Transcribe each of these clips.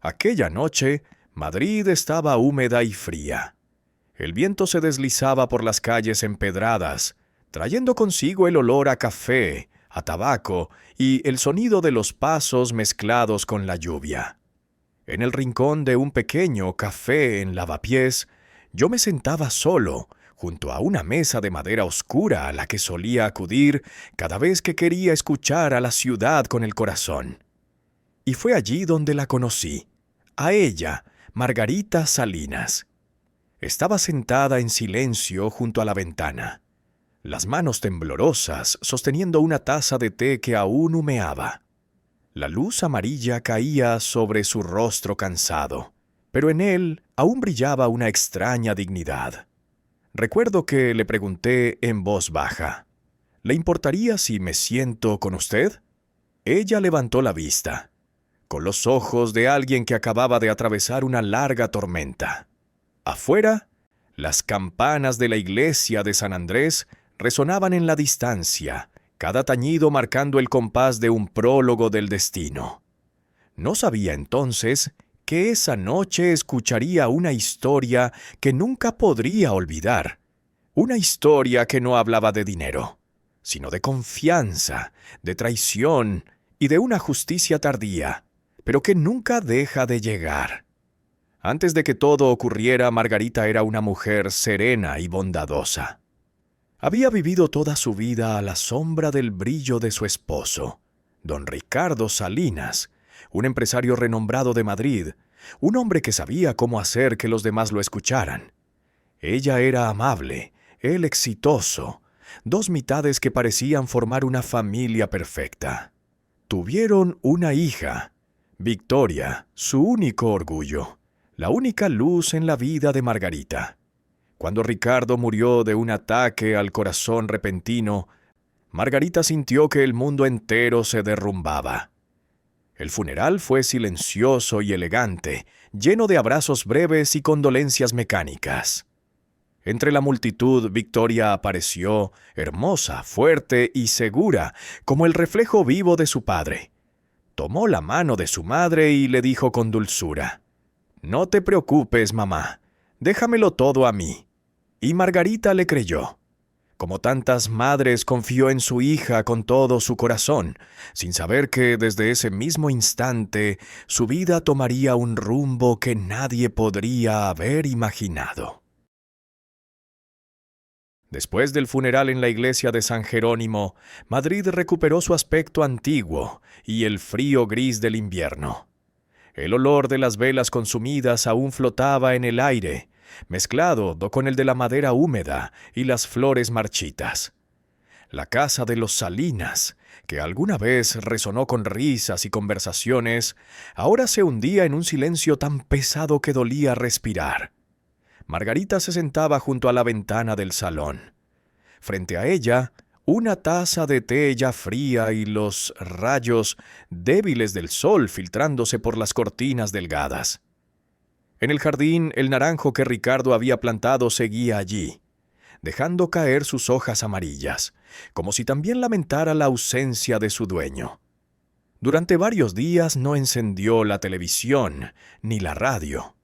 Aquella noche, Madrid estaba húmeda y fría. El viento se deslizaba por las calles empedradas, trayendo consigo el olor a café, a tabaco y el sonido de los pasos mezclados con la lluvia. En el rincón de un pequeño café en Lavapiés, yo me sentaba solo, junto a una mesa de madera oscura a la que solía acudir cada vez que quería escuchar a la ciudad con el corazón. Y fue allí donde la conocí, a ella, Margarita Salinas. Estaba sentada en silencio junto a la ventana, las manos temblorosas sosteniendo una taza de té que aún humeaba. La luz amarilla caía sobre su rostro cansado, pero en él aún brillaba una extraña dignidad. Recuerdo que le pregunté en voz baja, ¿le importaría si me siento con usted? Ella levantó la vista, con los ojos de alguien que acababa de atravesar una larga tormenta. Afuera, las campanas de la iglesia de San Andrés resonaban en la distancia, cada tañido marcando el compás de un prólogo del destino. No sabía entonces que esa noche escucharía una historia que nunca podría olvidar. Una historia que no hablaba de dinero, sino de confianza, de traición y de una justicia tardía, pero que nunca deja de llegar. Antes de que todo ocurriera, Margarita era una mujer serena y bondadosa. Había vivido toda su vida a la sombra del brillo de su esposo, don Ricardo Salinas, un empresario renombrado de Madrid, un hombre que sabía cómo hacer que los demás lo escucharan. Ella era amable, él exitoso, dos mitades que parecían formar una familia perfecta. Tuvieron una hija, Victoria, su único orgullo, la única luz en la vida de Margarita. Cuando Ricardo murió de un ataque al corazón repentino, Margarita sintió que el mundo entero se derrumbaba. El funeral fue silencioso y elegante, lleno de abrazos breves y condolencias mecánicas. Entre la multitud, Victoria apareció, hermosa, fuerte y segura, como el reflejo vivo de su padre. Tomó la mano de su madre y le dijo con dulzura, «No te preocupes, mamá, déjamelo todo a mí». Y Margarita le creyó. Como tantas madres, confió en su hija con todo su corazón, sin saber que desde ese mismo instante su vida tomaría un rumbo que nadie podría haber imaginado. Después del funeral en la iglesia de San Jerónimo, Madrid recuperó su aspecto antiguo y el frío gris del invierno. El olor de las velas consumidas aún flotaba en el aire, mezclado con el de la madera húmeda y las flores marchitas. La casa de los Salinas, que alguna vez resonó con risas y conversaciones, ahora se hundía en un silencio tan pesado que dolía respirar. Margarita se sentaba junto a la ventana del salón. Frente a ella, una taza de té ya fría y los rayos débiles del sol filtrándose por las cortinas delgadas. En el jardín, el naranjo que Ricardo había plantado seguía allí, dejando caer sus hojas amarillas, como si también lamentara la ausencia de su dueño. Durante varios días no encendió la televisión ni la radio.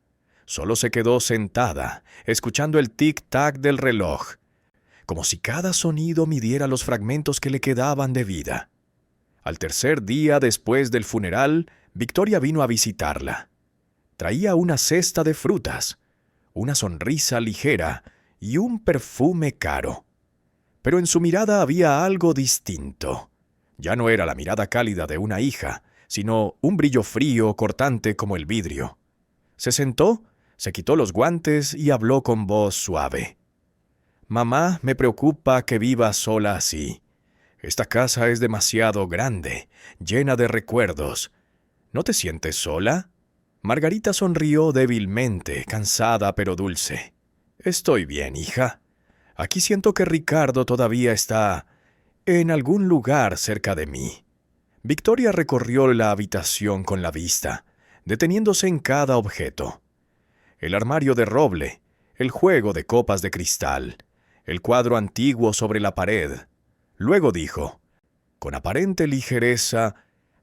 Solo se quedó sentada, escuchando el tic-tac del reloj, como si cada sonido midiera los fragmentos que le quedaban de vida. Al tercer día después del funeral, Victoria vino a visitarla. Traía una cesta de frutas, una sonrisa ligera y un perfume caro. Pero en su mirada había algo distinto. Ya no era la mirada cálida de una hija, sino un brillo frío, cortante como el vidrio. Se sentó, se quitó los guantes y habló con voz suave. «Mamá, me preocupa que viva sola así. Esta casa es demasiado grande, llena de recuerdos. ¿No te sientes sola?» Margarita sonrió débilmente, cansada pero dulce. «Estoy bien, hija. Aquí siento que Ricardo todavía está en algún lugar cerca de mí». Victoria recorrió la habitación con la vista, deteniéndose en cada objeto. El armario de roble, el juego de copas de cristal, el cuadro antiguo sobre la pared, Luego dijo, con aparente ligereza,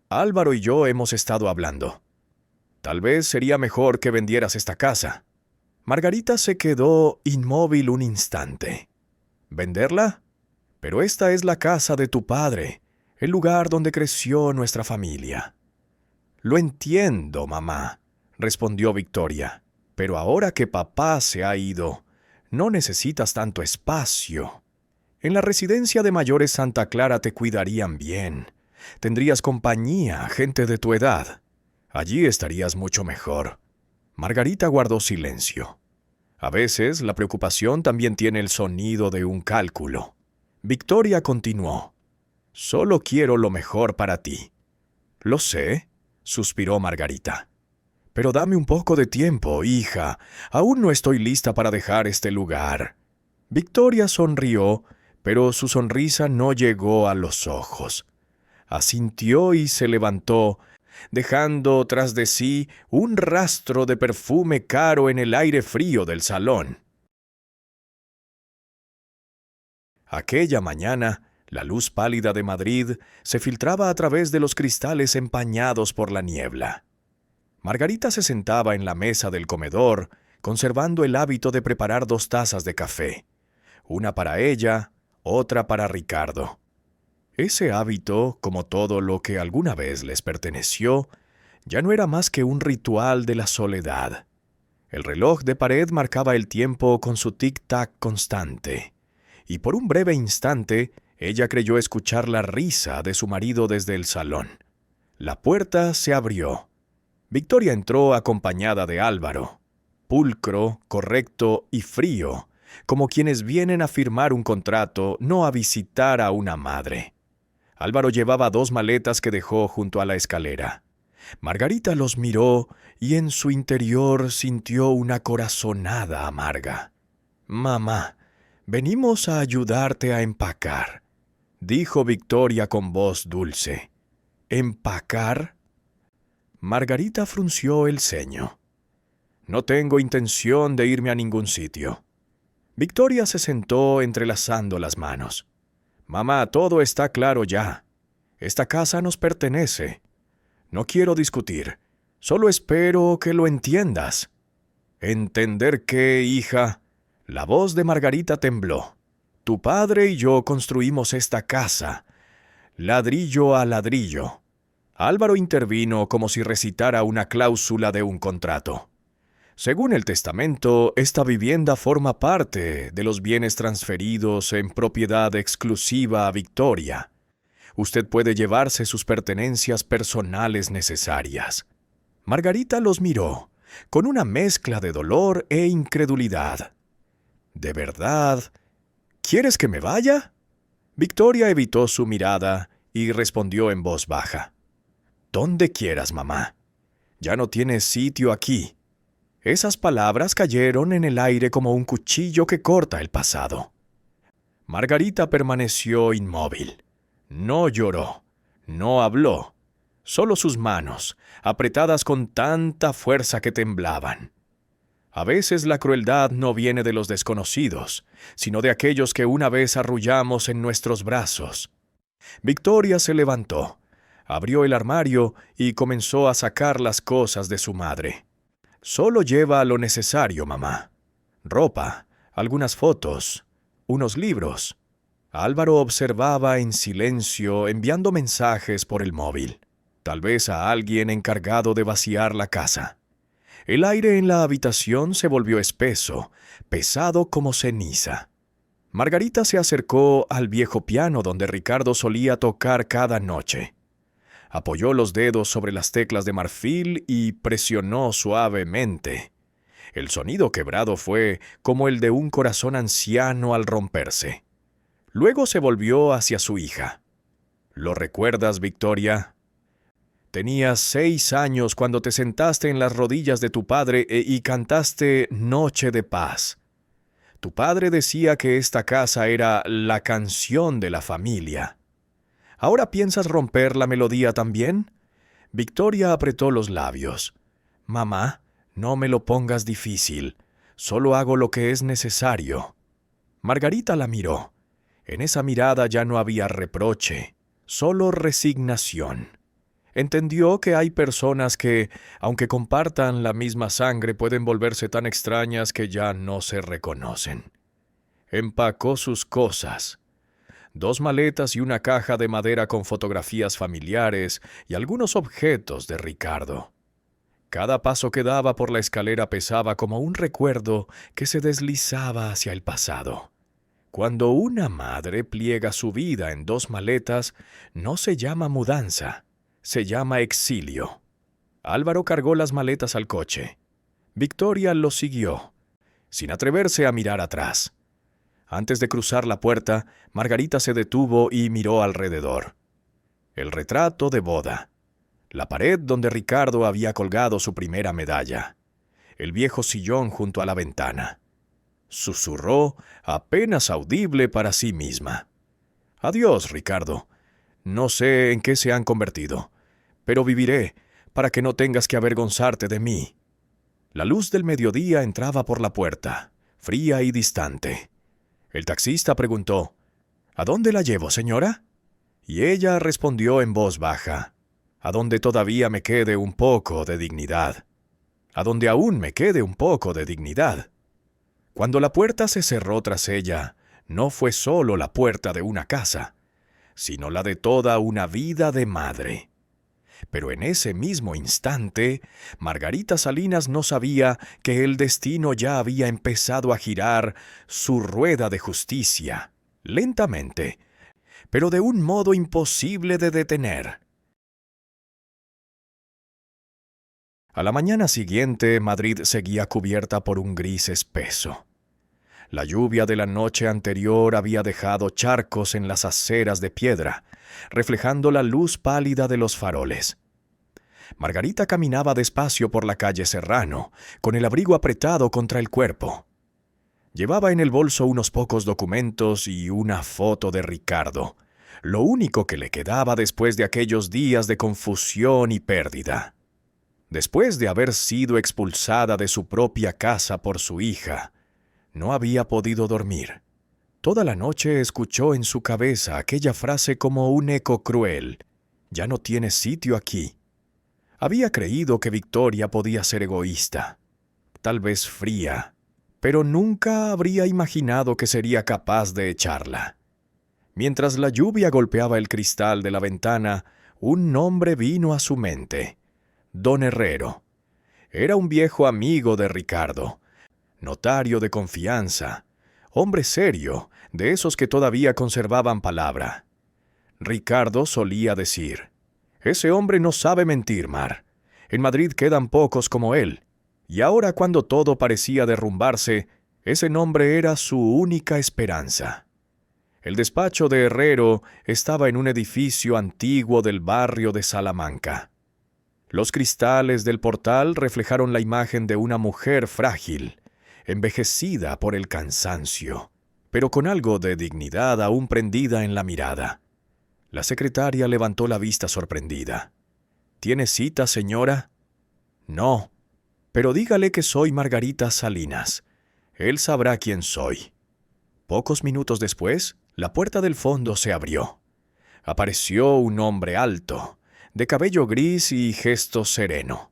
Álvaro y yo hemos estado hablando. Tal vez sería mejor que vendieras esta casa. Margarita se quedó inmóvil un instante. ¿Venderla? Pero esta es la casa de tu padre, el lugar donde creció nuestra familia. Lo entiendo, mamá, respondió Victoria, pero ahora que papá se ha ido, no necesitas tanto espacio. En la residencia de mayores Santa Clara te cuidarían bien. Tendrías compañía, gente de tu edad. Allí estarías mucho mejor. Margarita guardó silencio. A veces la preocupación también tiene el sonido de un cálculo. Victoria continuó. Solo quiero lo mejor para ti. Lo sé, suspiró Margarita. Pero dame un poco de tiempo, hija. Aún no estoy lista para dejar este lugar. Victoria sonrió, pero su sonrisa no llegó a los ojos. Asintió y se levantó, dejando tras de sí un rastro de perfume caro en el aire frío del salón. Aquella mañana, la luz pálida de Madrid se filtraba a través de los cristales empañados por la niebla. Margarita se sentaba en la mesa del comedor, conservando el hábito de preparar 2 tazas de café, una para ella, otra para Ricardo. Ese hábito, como todo lo que alguna vez les perteneció, ya no era más que un ritual de la soledad. El reloj de pared marcaba el tiempo con su tic-tac constante, y por un breve instante ella creyó escuchar la risa de su marido desde el salón. La puerta se abrió. Victoria entró acompañada de Álvaro, pulcro, correcto y frío, como quienes vienen a firmar un contrato, no a visitar a una madre. Álvaro llevaba 2 maletas que dejó junto a la escalera. Margarita los miró y en su interior sintió una corazonada amarga. «Mamá, venimos a ayudarte a empacar», dijo Victoria con voz dulce. «¿Empacar?» Margarita frunció el ceño. «No tengo intención de irme a ningún sitio». Victoria se sentó entrelazando las manos. «Mamá, todo está claro ya. Esta casa nos pertenece. No quiero discutir. Solo espero que lo entiendas». «¿Entender qué, hija?» La voz de Margarita tembló. «Tu padre y yo construimos esta casa, ladrillo a ladrillo». Álvaro intervino como si recitara una cláusula de un contrato. «Según el testamento, esta vivienda forma parte de los bienes transferidos en propiedad exclusiva a Victoria. Usted puede llevarse sus pertenencias personales necesarias». Margarita los miró, con una mezcla de dolor e incredulidad. «¿De verdad? ¿Quieres que me vaya?» Victoria evitó su mirada y respondió en voz baja. «Donde quieras, mamá. Ya no tienes sitio aquí». Esas palabras cayeron en el aire como un cuchillo que corta el pasado. Margarita permaneció inmóvil. No lloró, no habló, solo sus manos, apretadas con tanta fuerza que temblaban. A veces la crueldad no viene de los desconocidos, sino de aquellos que una vez arrullamos en nuestros brazos. Victoria se levantó, abrió el armario y comenzó a sacar las cosas de su madre. «Solo lleva lo necesario, mamá. Ropa, algunas fotos, unos libros». Álvaro observaba en silencio, enviando mensajes por el móvil. Tal vez a alguien encargado de vaciar la casa. El aire en la habitación se volvió espeso, pesado como ceniza. Margarita se acercó al viejo piano donde Ricardo solía tocar cada noche. Apoyó los dedos sobre las teclas de marfil y presionó suavemente. El sonido quebrado fue como el de un corazón anciano al romperse. Luego se volvió hacia su hija. «¿Lo recuerdas, Victoria? Tenías 6 años cuando te sentaste en las rodillas de tu padre y cantaste Noche de Paz. Tu padre decía que esta casa era la canción de la familia. ¿Ahora piensas romper la melodía también?» Victoria apretó los labios. «Mamá, no me lo pongas difícil. Solo hago lo que es necesario». Margarita la miró. En esa mirada ya no había reproche, solo resignación. Entendió que hay personas que, aunque compartan la misma sangre, pueden volverse tan extrañas que ya no se reconocen. Empacó sus cosas. 2 maletas y una caja de madera con fotografías familiares y algunos objetos de Ricardo. Cada paso que daba por la escalera pesaba como un recuerdo que se deslizaba hacia el pasado. Cuando una madre pliega su vida en 2 maletas, no se llama mudanza, se llama exilio. Álvaro cargó las maletas al coche. Victoria lo siguió, sin atreverse a mirar atrás. Antes de cruzar la puerta, Margarita se detuvo y miró alrededor. El retrato de boda. La pared donde Ricardo había colgado su primera medalla. El viejo sillón junto a la ventana. Susurró, apenas audible para sí misma. «Adiós, Ricardo. No sé en qué se han convertido, pero viviré para que no tengas que avergonzarte de mí». La luz del mediodía entraba por la puerta, fría y distante. El taxista preguntó, «¿A dónde la llevo, señora?» Y ella respondió en voz baja, «A donde todavía me quede un poco de dignidad. A donde aún me quede un poco de dignidad». Cuando la puerta se cerró tras ella, no fue solo la puerta de una casa, sino la de toda una vida de madre. Pero en ese mismo instante, Margarita Salinas no sabía que el destino ya había empezado a girar su rueda de justicia, lentamente, pero de un modo imposible de detener. A la mañana siguiente, Madrid seguía cubierta por un gris espeso. La lluvia de la noche anterior había dejado charcos en las aceras de piedra, reflejando la luz pálida de los faroles. Margarita caminaba despacio por la calle Serrano, con el abrigo apretado contra el cuerpo. Llevaba en el bolso unos pocos documentos y una foto de Ricardo, lo único que le quedaba después de aquellos días de confusión y pérdida. Después de haber sido expulsada de su propia casa por su hija, no había podido dormir. Toda la noche escuchó en su cabeza aquella frase como un eco cruel. «Ya no tienes sitio aquí». Había creído que Victoria podía ser egoísta, tal vez fría, pero nunca habría imaginado que sería capaz de echarla. Mientras la lluvia golpeaba el cristal de la ventana, un nombre vino a su mente. Don Herrero. Era un viejo amigo de Ricardo, notario de confianza, hombre serio, de esos que todavía conservaban palabra. Ricardo solía decir, «Ese hombre no sabe mentir, Mar. En Madrid quedan pocos como él». Y ahora, cuando todo parecía derrumbarse, ese nombre era su única esperanza. El despacho de Herrero estaba en un edificio antiguo del barrio de Salamanca. Los cristales del portal reflejaron la imagen de una mujer frágil, envejecida por el cansancio, pero con algo de dignidad aún prendida en la mirada. La secretaria levantó la vista sorprendida. «¿Tiene cita, señora?» «No, pero dígale que soy Margarita Salinas. Él sabrá quién soy». Pocos minutos después, la puerta del fondo se abrió. Apareció un hombre alto, de cabello gris y gesto sereno.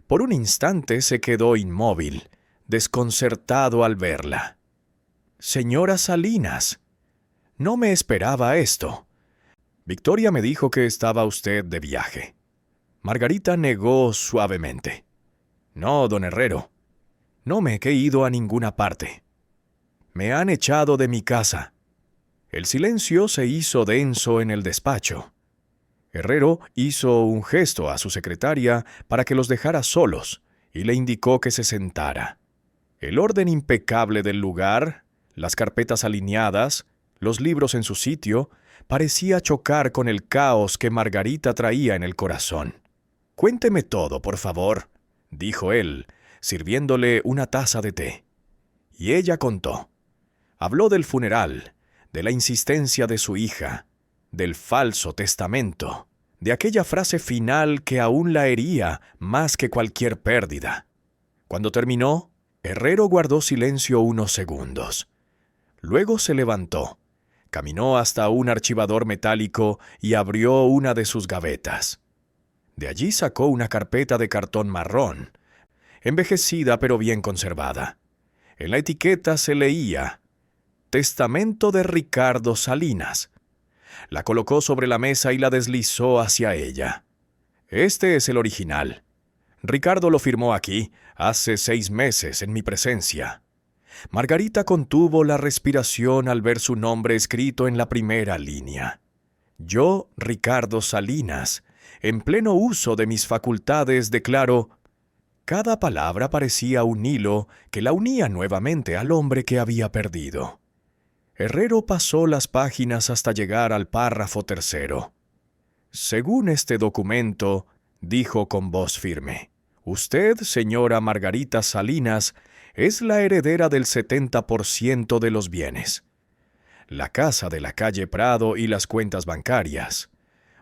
Por un instante se quedó inmóvil, desconcertado al verla. «Señora Salinas, no me esperaba esto. Victoria me dijo que estaba usted de viaje». Margarita negó suavemente. «No, don Herrero, no me he ido a ninguna parte. Me han echado de mi casa». El silencio se hizo denso en el despacho. Herrero hizo un gesto a su secretaria para que los dejara solos y le indicó que se sentara. El orden impecable del lugar, las carpetas alineadas, los libros en su sitio, parecía chocar con el caos que Margarita traía en el corazón. «Cuénteme todo, por favor», dijo él, sirviéndole una taza de té. Y ella contó. Habló del funeral, de la insistencia de su hija, del falso testamento, de aquella frase final que aún la hería más que cualquier pérdida. Cuando terminó, Herrero guardó silencio unos segundos. Luego se levantó, Caminó hasta un archivador metálico y abrió una de sus gavetas. De allí sacó una carpeta de cartón marrón, envejecida pero bien conservada. En la etiqueta se leía: Testamento de Ricardo Salinas. La colocó sobre la mesa y la deslizó hacia ella. Este es el original. Ricardo lo firmó aquí, hace 6 meses, en mi presencia. Margarita contuvo la respiración al ver su nombre escrito en la primera línea. Yo, Ricardo Salinas, en pleno uso de mis facultades, declaro. Cada palabra parecía un hilo que la unía nuevamente al hombre que había perdido. Herrero pasó las páginas hasta llegar al párrafo 3. Según este documento, dijo con voz firme, usted, señora Margarita Salinas, es la heredera del 70% de los bienes. La casa de la calle Prado y las cuentas bancarias.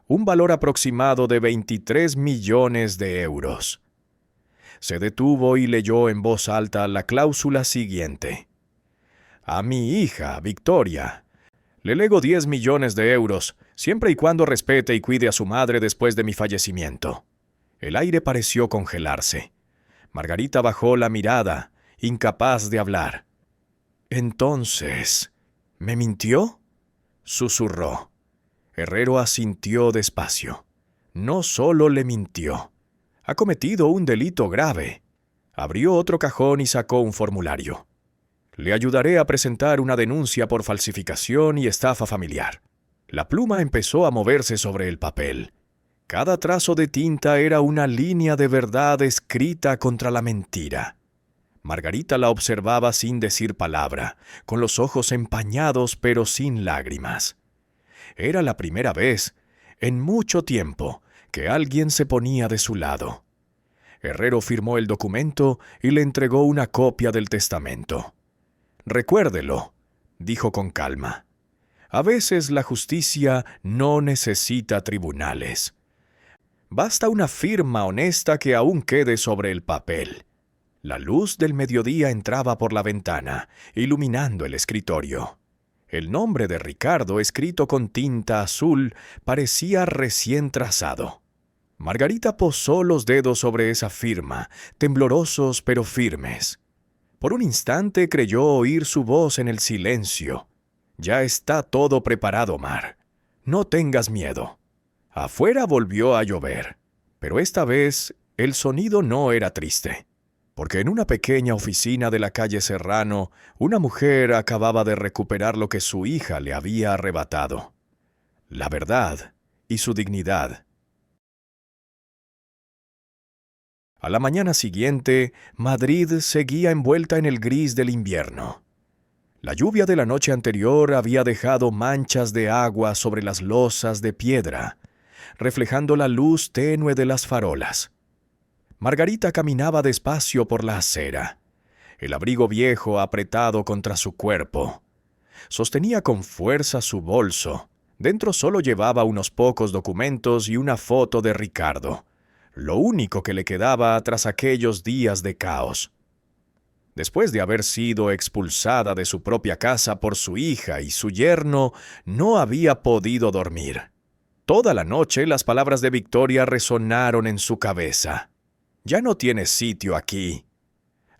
Un valor aproximado de 23 millones de euros. Se detuvo y leyó en voz alta la cláusula siguiente. A mi hija, Victoria, le lego 10 millones de euros, siempre y cuando respete y cuide a su madre después de mi fallecimiento. El aire pareció congelarse. Margarita bajó la mirada, incapaz de hablar. Entonces, ¿me mintió?, susurró. Herrero asintió despacio. No solo le mintió. Ha cometido un delito grave. Abrió otro cajón y sacó un formulario. Le ayudaré a presentar una denuncia por falsificación y estafa familiar. La pluma empezó a moverse sobre el papel. Cada trazo de tinta era una línea de verdad escrita contra la mentira. Margarita la observaba sin decir palabra, con los ojos empañados pero sin lágrimas. Era la primera vez, en mucho tiempo, que alguien se ponía de su lado. Herrero firmó el documento y le entregó una copia del testamento. Recuérdelo, dijo con calma. A veces la justicia no necesita tribunales. Basta una firma honesta que aún quede sobre el papel. La luz del mediodía entraba por la ventana, iluminando el escritorio. El nombre de Ricardo, escrito con tinta azul, parecía recién trazado. Margarita posó los dedos sobre esa firma, temblorosos pero firmes. Por un instante creyó oír su voz en el silencio. Ya está todo preparado, Mar. No tengas miedo. Afuera volvió a llover, pero esta vez el sonido no era triste, porque en una pequeña oficina de la calle Serrano, una mujer acababa de recuperar lo que su hija le había arrebatado: la verdad y su dignidad. A la mañana siguiente, Madrid seguía envuelta en el gris del invierno. La lluvia de la noche anterior había dejado manchas de agua sobre las losas de piedra, reflejando la luz tenue de las farolas. Margarita caminaba despacio por la acera, el abrigo viejo apretado contra su cuerpo. Sostenía con fuerza su bolso. Dentro solo llevaba unos pocos documentos y una foto de Ricardo, lo único que le quedaba tras aquellos días de caos. Después de haber sido expulsada de su propia casa por su hija y su yerno, no había podido dormir. Toda la noche las palabras de Victoria resonaron en su cabeza. Ya no tienes sitio aquí.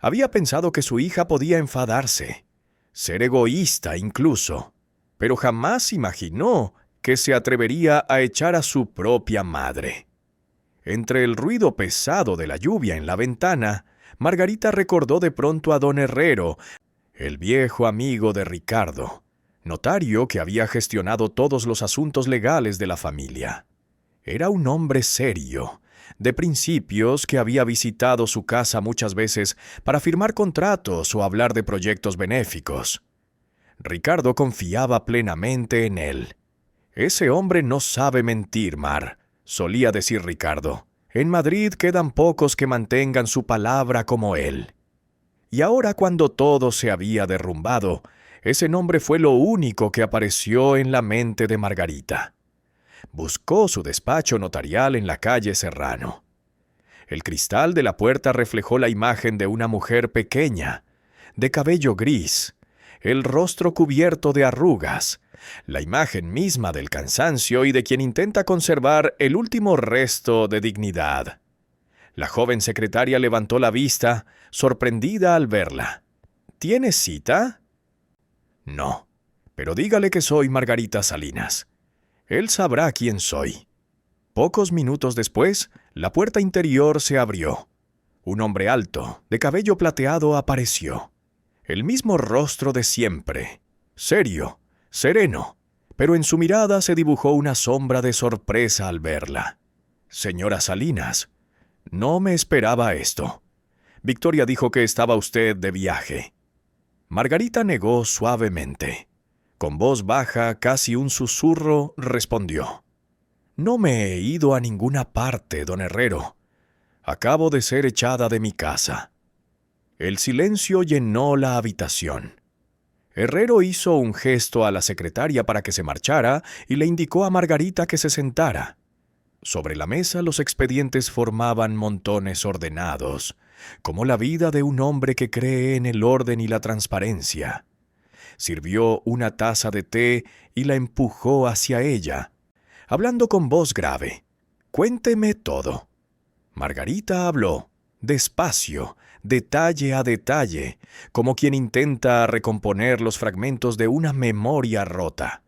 Había pensado que su hija podía enfadarse, ser egoísta incluso, pero jamás imaginó que se atrevería a echar a su propia madre. Entre el ruido pesado de la lluvia en la ventana, Margarita recordó de pronto a don Herrero, el viejo amigo de Ricardo, notario que había gestionado todos los asuntos legales de la familia. Era un hombre serio, de principios, que había visitado su casa muchas veces para firmar contratos o hablar de proyectos benéficos. Ricardo confiaba plenamente en él. «Ese hombre no sabe mentir, Mar», solía decir Ricardo. «En Madrid quedan pocos que mantengan su palabra como él». Y ahora, cuando todo se había derrumbado, ese nombre fue lo único que apareció en la mente de Margarita. Buscó su despacho notarial en la calle Serrano. El cristal de la puerta reflejó la imagen de una mujer pequeña, de cabello gris, el rostro cubierto de arrugas, la imagen misma del cansancio y de quien intenta conservar el último resto de dignidad. La joven secretaria levantó la vista, sorprendida al verla. ¿Tiene cita? No, pero dígale que soy Margarita Salinas. Él sabrá quién soy. Pocos minutos después, la puerta interior se abrió. Un hombre alto, de cabello plateado, apareció. El mismo rostro de siempre, serio, sereno, pero en su mirada se dibujó una sombra de sorpresa al verla. Señora Salinas, no me esperaba esto. Victoria dijo que estaba usted de viaje. Margarita negó suavemente. Con voz baja, casi un susurro, respondió: No me he ido a ninguna parte, don Herrero. Acabo de ser echada de mi casa. El silencio llenó la habitación. Herrero hizo un gesto a la secretaria para que se marchara y le indicó a Margarita que se sentara. Sobre la mesa los expedientes formaban montones ordenados, como la vida de un hombre que cree en el orden y la transparencia. Sirvió una taza de té y la empujó hacia ella, hablando con voz grave. «Cuénteme todo». Margarita habló, despacio, detalle a detalle, como quien intenta recomponer los fragmentos de una memoria rota.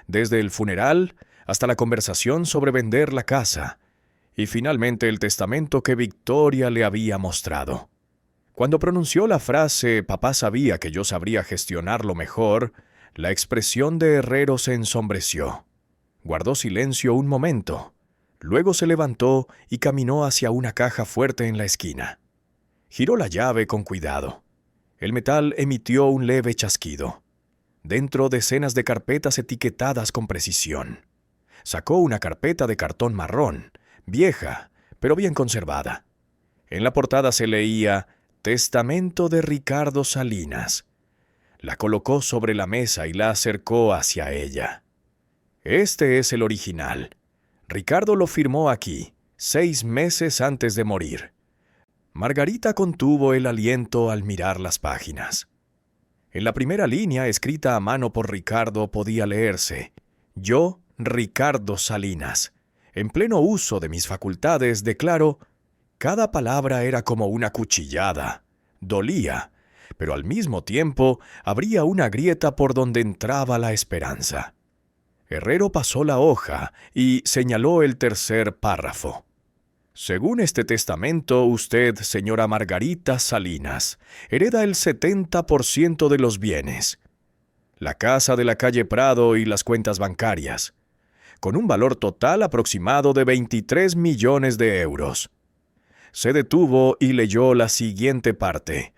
Desde el funeral hasta la conversación sobre vender la casa, y finalmente el testamento que Victoria le había mostrado. Cuando pronunció la frase «Papá sabía que yo sabría gestionarlo mejor», la expresión de Herrero se ensombreció. Guardó silencio un momento. Luego se levantó y caminó hacia una caja fuerte en la esquina. Giró la llave con cuidado. El metal emitió un leve chasquido. Dentro decenas de carpetas etiquetadas con precisión. Sacó una carpeta de cartón marrón, vieja, pero bien conservada. En la portada se leía «Testamento de Ricardo Salinas». La colocó sobre la mesa y la acercó hacia ella. «Este es el original. Ricardo lo firmó aquí, 6 meses antes de morir». Margarita contuvo el aliento al mirar las páginas. En la primera línea, escrita a mano por Ricardo, podía leerse: «Yo, Ricardo Salinas, en pleno uso de mis facultades, declaro». Cada palabra era como una cuchillada. Dolía, pero al mismo tiempo abría una grieta por donde entraba la esperanza. Herrero pasó la hoja y señaló el tercer párrafo. «Según este testamento, usted, señora Margarita Salinas, hereda el 70% de los bienes. La casa de la calle Prado y las cuentas bancarias, con un valor total aproximado de 23 millones de euros. Se detuvo y leyó la siguiente parte.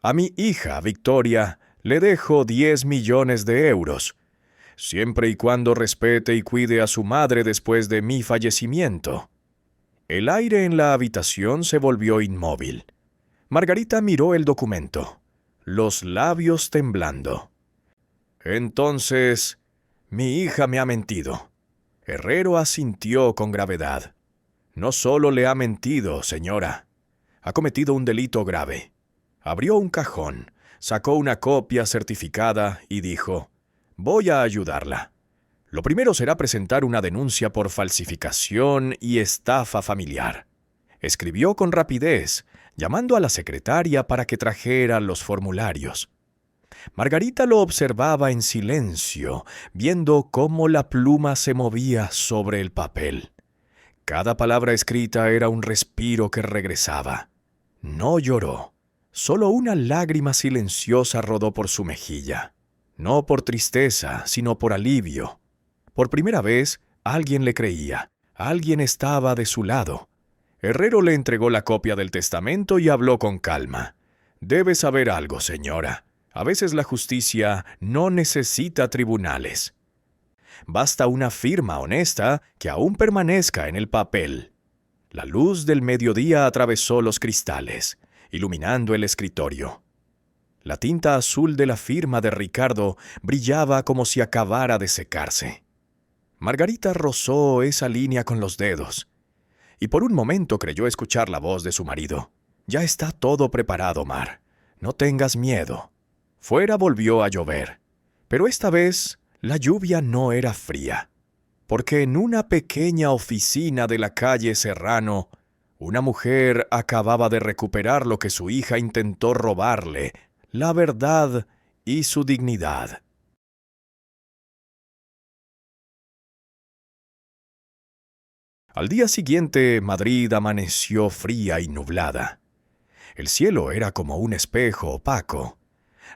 A mi hija, Victoria, le dejo 10 millones de euros, siempre y cuando respete y cuide a su madre después de mi fallecimiento». El aire en la habitación se volvió inmóvil. Margarita miró el documento, los labios temblando. «Entonces, mi hija me ha mentido». Herrero asintió con gravedad. «No solo le ha mentido, señora. Ha cometido un delito grave». Abrió un cajón, sacó una copia certificada y dijo: «Voy a ayudarla. Lo primero será presentar una denuncia por falsificación y estafa familiar». Escribió con rapidez, llamando a la secretaria para que trajera los formularios. Margarita lo observaba en silencio, viendo cómo la pluma se movía sobre el papel. Cada palabra escrita era un respiro que regresaba. No lloró. Solo una lágrima silenciosa rodó por su mejilla. No por tristeza, sino por alivio. Por primera vez, alguien le creía. Alguien estaba de su lado. Herrero le entregó la copia del testamento y habló con calma. «Debe saber algo, señora. A veces la justicia no necesita tribunales. Basta una firma honesta que aún permanezca en el papel». La luz del mediodía atravesó los cristales, iluminando el escritorio. La tinta azul de la firma de Ricardo brillaba como si acabara de secarse. Margarita rozó esa línea con los dedos, y por un momento creyó escuchar la voz de su marido. «Ya está todo preparado, Mar. No tengas miedo». Fuera volvió a llover, pero esta vez La lluvia no era fría, porque en una pequeña oficina de la calle Serrano, una mujer acababa de recuperar lo que su hija intentó robarle, la verdad y su dignidad. Al día siguiente, Madrid amaneció fría y nublada. El cielo era como un espejo opaco,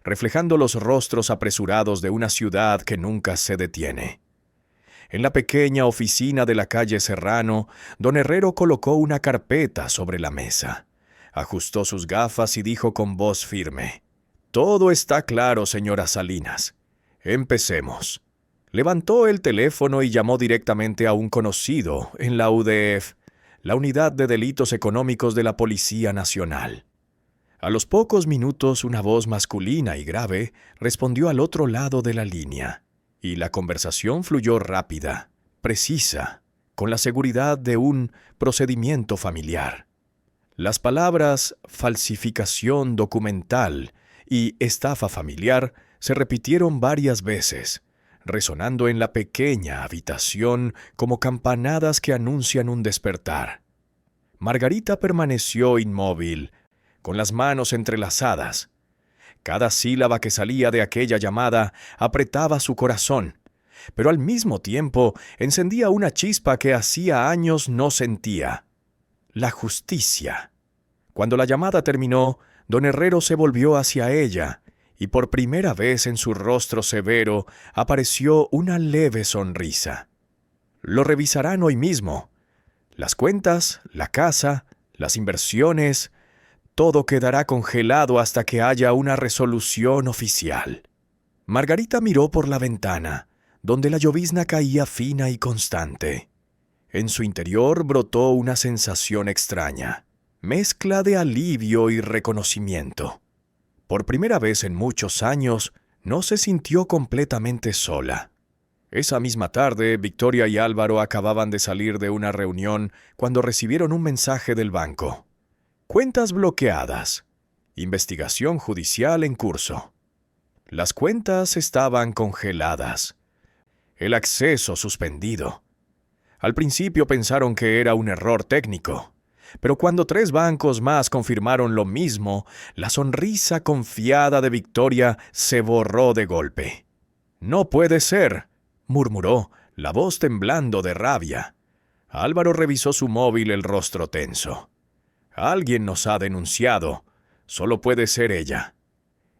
reflejando los rostros apresurados de una ciudad que nunca se detiene. En la pequeña oficina de la calle Serrano, don Herrero colocó una carpeta sobre la mesa. Ajustó sus gafas y dijo con voz firme: «Todo está claro, señora Salinas. Empecemos». Levantó el teléfono y llamó directamente a un conocido en la UDEF, la Unidad de Delitos Económicos de la Policía Nacional. A los pocos minutos, una voz masculina y grave respondió al otro lado de la línea, y la conversación fluyó rápida, precisa, con la seguridad de un procedimiento familiar. Las palabras falsificación documental y estafa familiar se repitieron varias veces, resonando en la pequeña habitación como campanadas que anuncian un despertar. Margarita permaneció inmóvil, con las manos entrelazadas. Cada sílaba que salía de aquella llamada apretaba su corazón, pero al mismo tiempo encendía una chispa que hacía años no sentía: la justicia. Cuando la llamada terminó, don Herrero se volvió hacia ella, y por primera vez en su rostro severo apareció una leve sonrisa. «Lo revisarán hoy mismo. Las cuentas, la casa, las inversiones, todo quedará congelado hasta que haya una resolución oficial». Margarita miró por la ventana, donde la llovizna caía fina y constante. En su interior brotó una sensación extraña, mezcla de alivio y reconocimiento. Por primera vez en muchos años, no se sintió completamente sola. Esa misma tarde, Victoria y Álvaro acababan de salir de una reunión cuando recibieron un mensaje del banco. Cuentas bloqueadas. Investigación judicial en curso. Las cuentas estaban congeladas. El acceso suspendido. Al principio pensaron que era un error técnico, pero cuando 3 bancos más confirmaron lo mismo, la sonrisa confiada de Victoria se borró de golpe. «No puede ser», murmuró, la voz temblando de rabia. Álvaro revisó su móvil, el rostro tenso. «Alguien nos ha denunciado. Solo puede ser ella».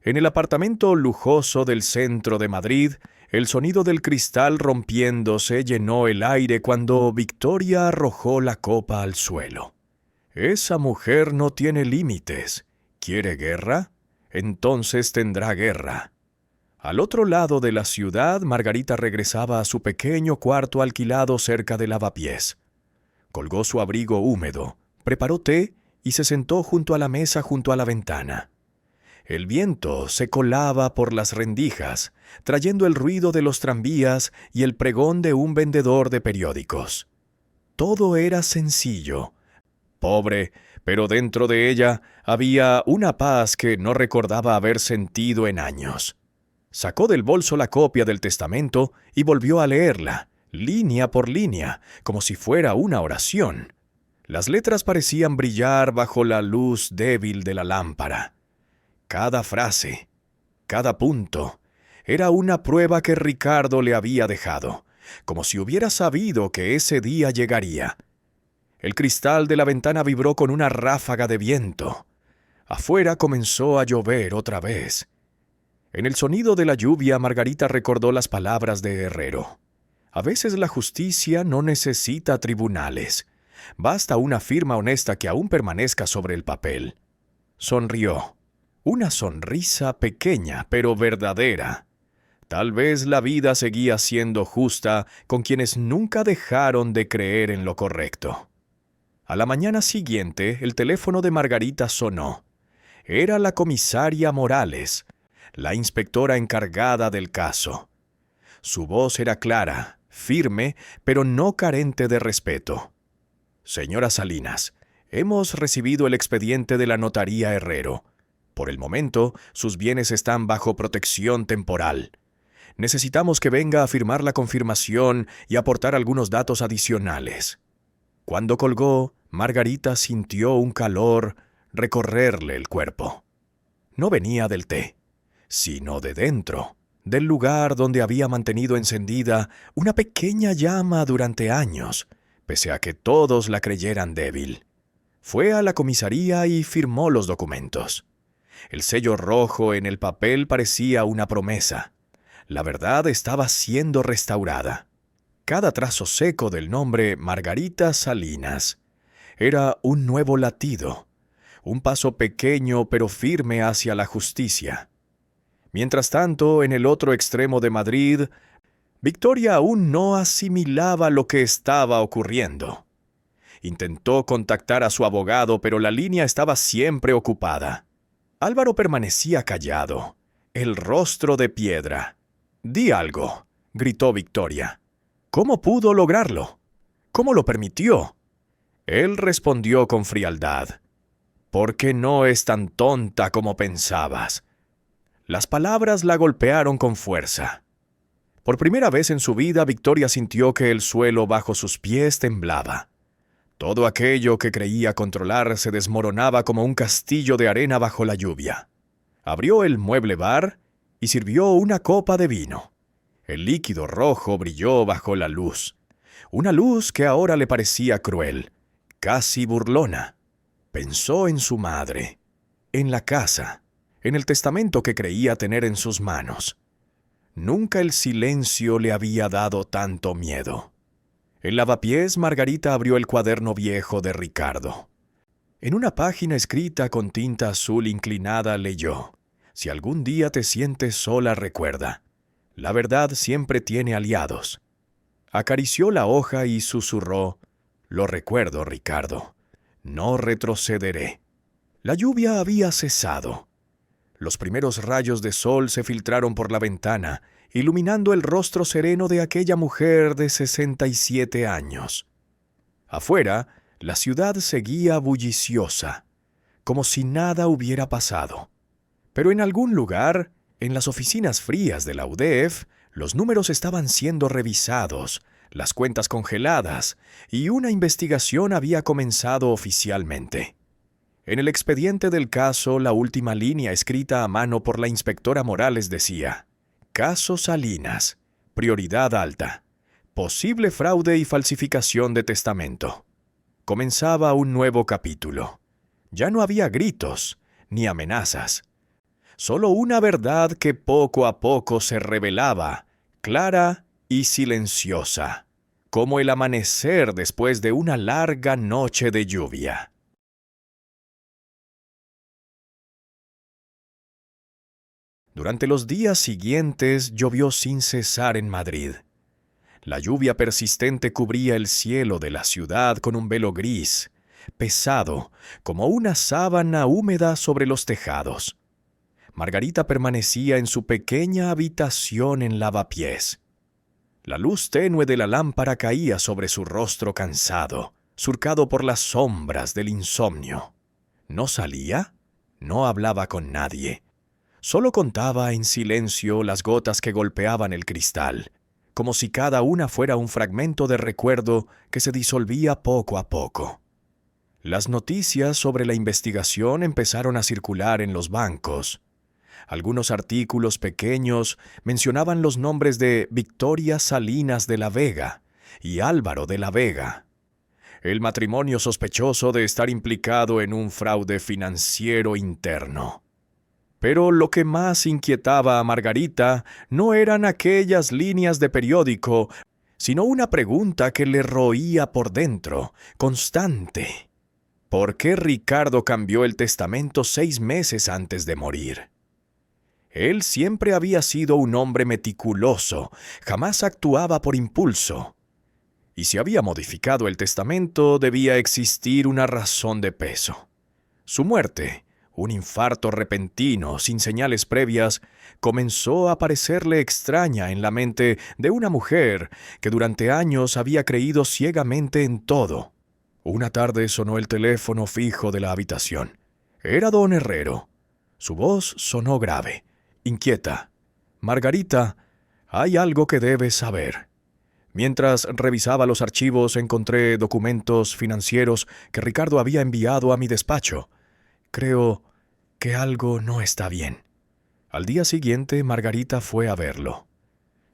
En el apartamento lujoso del centro de Madrid, el sonido del cristal rompiéndose llenó el aire cuando Victoria arrojó la copa al suelo. «Esa mujer no tiene límites. ¿Quiere guerra? Entonces tendrá guerra». Al otro lado de la ciudad, Margarita regresaba a su pequeño cuarto alquilado cerca del lavapiés. Colgó su abrigo húmedo, preparó té y se sentó junto a la mesa junto a la ventana. El viento se colaba por las rendijas, trayendo el ruido de los tranvías y el pregón de un vendedor de periódicos. Todo era sencillo, pobre, pero dentro de ella había una paz que no recordaba haber sentido en años. Sacó del bolso la copia del testamento y volvió a leerla, línea por línea, como si fuera una oración. Las letras parecían brillar bajo la luz débil de la lámpara. Cada frase, cada punto, era una prueba que Ricardo le había dejado, como si hubiera sabido que ese día llegaría. El cristal de la ventana vibró con una ráfaga de viento. Afuera comenzó a llover otra vez. En el sonido de la lluvia, Margarita recordó las palabras de Herrero. A veces la justicia no necesita tribunales. Basta una firma honesta que aún permanezca sobre el papel. Sonrió. Una sonrisa pequeña, pero verdadera. Tal vez la vida seguía siendo justa con quienes nunca dejaron de creer en lo correcto. A la mañana siguiente, el teléfono de Margarita sonó. Era la comisaria Morales, la inspectora encargada del caso. Su voz era clara, firme, pero no carente de respeto. «Señora Salinas, hemos recibido el expediente de la notaría Herrero. Por el momento, sus bienes están bajo protección temporal. Necesitamos que venga a firmar la confirmación y aportar algunos datos adicionales». Cuando colgó, Margarita sintió un calor recorrerle el cuerpo. No venía del té, sino de dentro, del lugar donde había mantenido encendida una pequeña llama durante años, pese a que todos la creyeran débil. Fue a la comisaría y firmó los documentos. El sello rojo en el papel parecía una promesa. La verdad estaba siendo restaurada. Cada trazo seco del nombre Margarita Salinas era un nuevo latido, un paso pequeño pero firme hacia la justicia. Mientras tanto, en el otro extremo de Madrid, Victoria aún no asimilaba lo que estaba ocurriendo. Intentó contactar a su abogado, pero la línea estaba siempre ocupada. Álvaro permanecía callado, el rostro de piedra. «Di algo», gritó Victoria. «¿Cómo pudo lograrlo? ¿Cómo lo permitió?» Él respondió con frialdad. «Porque no es tan tonta como pensabas». Las palabras la golpearon con fuerza. Por primera vez en su vida, Victoria sintió que el suelo bajo sus pies temblaba. Todo aquello que creía controlar se desmoronaba como un castillo de arena bajo la lluvia. Abrió el mueble bar y sirvió una copa de vino. El líquido rojo brilló bajo la luz. Una luz que ahora le parecía cruel, casi burlona. Pensó en su madre, en la casa, en el testamento que creía tener en sus manos. Nunca el silencio le había dado tanto miedo. En lavapiés, Margarita abrió el cuaderno viejo de Ricardo. En una página escrita con tinta azul inclinada leyó: «Si algún día te sientes sola, recuerda, la verdad siempre tiene aliados». Acarició la hoja y susurró: «Lo recuerdo, Ricardo. No retrocederé». La lluvia había cesado. Los primeros rayos de sol se filtraron por la ventana, iluminando el rostro sereno de aquella mujer de 67 años. Afuera, la ciudad seguía bulliciosa, como si nada hubiera pasado. Pero en algún lugar, en las oficinas frías de la UDEF, los números estaban siendo revisados, las cuentas congeladas, y una investigación había comenzado oficialmente. En el expediente del caso, la última línea escrita a mano por la inspectora Morales decía: «Caso Salinas, prioridad alta, posible fraude y falsificación de testamento». Comenzaba un nuevo capítulo. Ya no había gritos ni amenazas. Solo una verdad que poco a poco se revelaba, clara y silenciosa, como el amanecer después de una larga noche de lluvia. Durante los días siguientes llovió sin cesar en Madrid. La lluvia persistente cubría el cielo de la ciudad con un velo gris, pesado, como una sábana húmeda sobre los tejados. Margarita permanecía en su pequeña habitación en lavapiés. La luz tenue de la lámpara caía sobre su rostro cansado, surcado por las sombras del insomnio. No salía, no hablaba con nadie. Solo contaba en silencio las gotas que golpeaban el cristal, como si cada una fuera un fragmento de recuerdo que se disolvía poco a poco. Las noticias sobre la investigación empezaron a circular en los bancos. Algunos artículos pequeños mencionaban los nombres de Victoria Salinas de la Vega y Álvaro de la Vega. El matrimonio sospechoso de estar implicado en un fraude financiero interno. Pero lo que más inquietaba a Margarita no eran aquellas líneas de periódico, sino una pregunta que le roía por dentro, constante. ¿Por qué Ricardo cambió el testamento 6 meses antes de morir? Él siempre había sido un hombre meticuloso, jamás actuaba por impulso. Y si había modificado el testamento, debía existir una razón de peso. Su muerte, un infarto repentino, sin señales previas, comenzó a parecerle extraña en la mente de una mujer que durante años había creído ciegamente en todo. Una tarde sonó el teléfono fijo de la habitación. Era don Herrero. Su voz sonó grave, inquieta. «Margarita, Hay algo que debes saber. Mientras revisaba los archivos, encontré documentos financieros que Ricardo había enviado a mi despacho. Creo que algo no está bien. Al día siguiente, Margarita fue a verlo.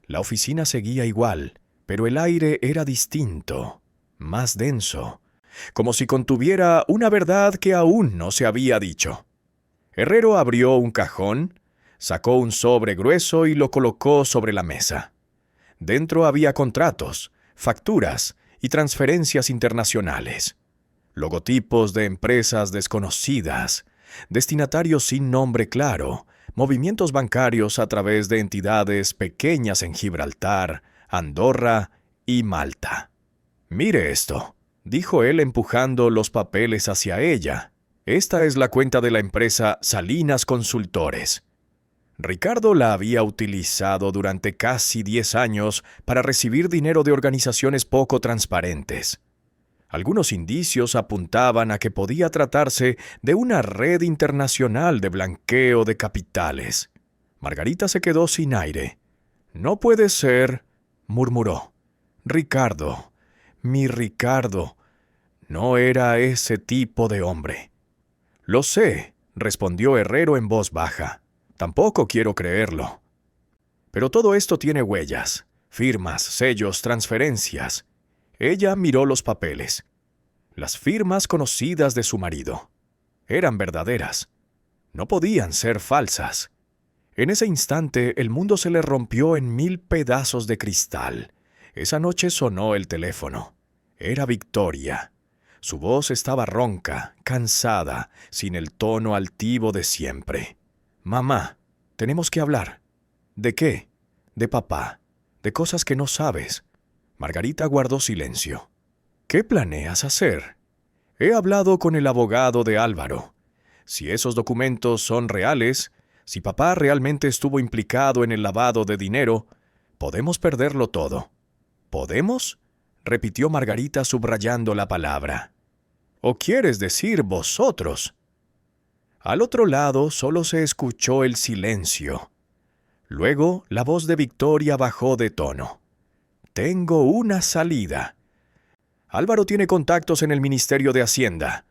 La oficina seguía igual, pero el aire era distinto, más denso, como si contuviera una verdad que aún no se había dicho. Herrero abrió un cajón, sacó un sobre grueso y lo colocó sobre la mesa. Dentro había contratos, facturas y transferencias internacionales, logotipos de empresas desconocidas, destinatarios sin nombre claro, movimientos bancarios a través de entidades pequeñas en Gibraltar, Andorra y Malta. «Mire esto», dijo él empujando los papeles hacia ella. «Esta es la cuenta de la empresa Salinas Consultores». Ricardo la había utilizado durante casi 10 años para recibir dinero de organizaciones poco transparentes. Algunos indicios apuntaban a que podía tratarse de una red internacional de blanqueo de capitales. Margarita se quedó sin aire. «No puede ser», murmuró. «Ricardo, mi Ricardo, no era ese tipo de hombre». «Lo sé», respondió Herrero en voz baja. «Tampoco quiero creerlo. Pero todo esto tiene huellas, firmas, sellos, transferencias». Ella miró los papeles. Las firmas conocidas de su marido. Eran verdaderas. No podían ser falsas. En ese instante el mundo se le rompió en 1000 pedazos de cristal. Esa noche sonó el teléfono. Era Victoria. Su voz estaba ronca, cansada, sin el tono altivo de siempre. «Mamá, tenemos que hablar». «¿De qué?» «De papá. De cosas que no sabes». Margarita guardó silencio. «¿Qué planeas hacer?» «He hablado con el abogado de Álvaro. Si esos documentos son reales, si papá realmente estuvo implicado en el lavado de dinero, podemos perderlo todo». «¿Podemos?», repitió Margarita subrayando la palabra. «¿O quieres decir vosotros?» Al otro lado solo se escuchó el silencio. Luego la voz de Victoria bajó de tono. «Tengo una salida. Álvaro tiene contactos en el Ministerio de Hacienda.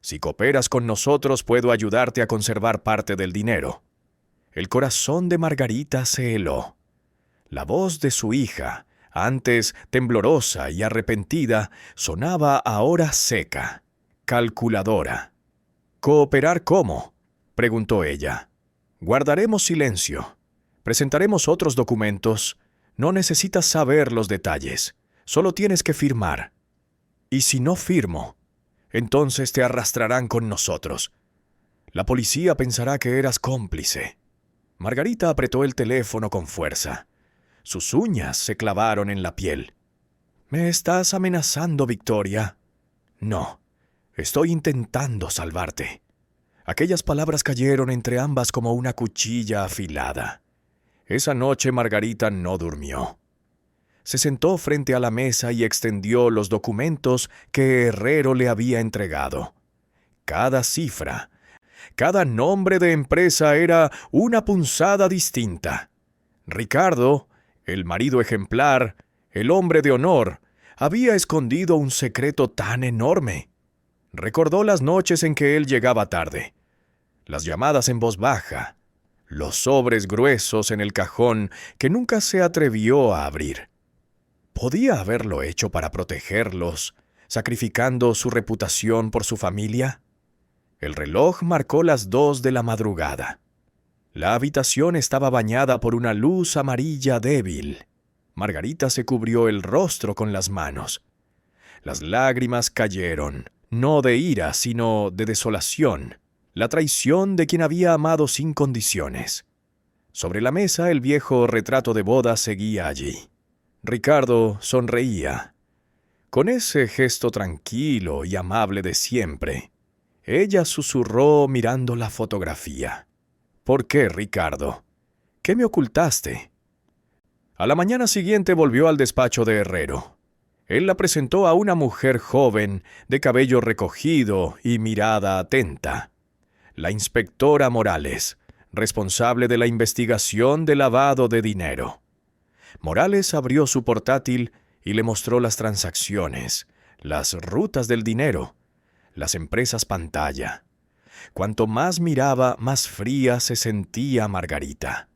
Si cooperas con nosotros, puedo ayudarte a conservar parte del dinero». El corazón de Margarita se heló. La voz de su hija, antes temblorosa y arrepentida, sonaba ahora seca, calculadora. «¿Cooperar cómo?», preguntó ella. «Guardaremos silencio. Presentaremos otros documentos. No necesitas saber los detalles. Solo tienes que firmar. Y si no firmo, entonces te arrastrarán con nosotros. La policía pensará que eras cómplice». Margarita apretó el teléfono con fuerza. Sus uñas se clavaron en la piel. «¿Me estás amenazando, Victoria?» «No, estoy intentando salvarte». Aquellas palabras cayeron entre ambas como una cuchilla afilada. Esa noche Margarita no durmió. Se sentó frente a la mesa y extendió los documentos que Herrero le había entregado. Cada cifra, cada nombre de empresa era una punzada distinta. Ricardo, el marido ejemplar, el hombre de honor, había escondido un secreto tan enorme. Recordó las noches en que él llegaba tarde, las llamadas en voz baja, los sobres gruesos en el cajón que nunca se atrevió a abrir. ¿Podía haberlo hecho para protegerlos, sacrificando su reputación por su familia? El reloj marcó las 2 de la madrugada. La habitación estaba bañada por una luz amarilla débil. Margarita se cubrió el rostro con las manos. Las lágrimas cayeron, no de ira, sino de desolación, la traición de quien había amado sin condiciones. Sobre la mesa el viejo retrato de boda seguía allí. Ricardo sonreía. Con ese gesto tranquilo y amable de siempre, ella susurró mirando la fotografía. «¿Por qué, Ricardo? ¿Qué me ocultaste?» A la mañana siguiente volvió al despacho de Herrero. Él la presentó a una mujer joven, de cabello recogido y mirada atenta. La inspectora Morales, responsable de la investigación de lavado de dinero. Morales abrió su portátil y le mostró las transacciones, las rutas del dinero, las empresas pantalla. Cuanto más miraba, más fría se sentía Margarita.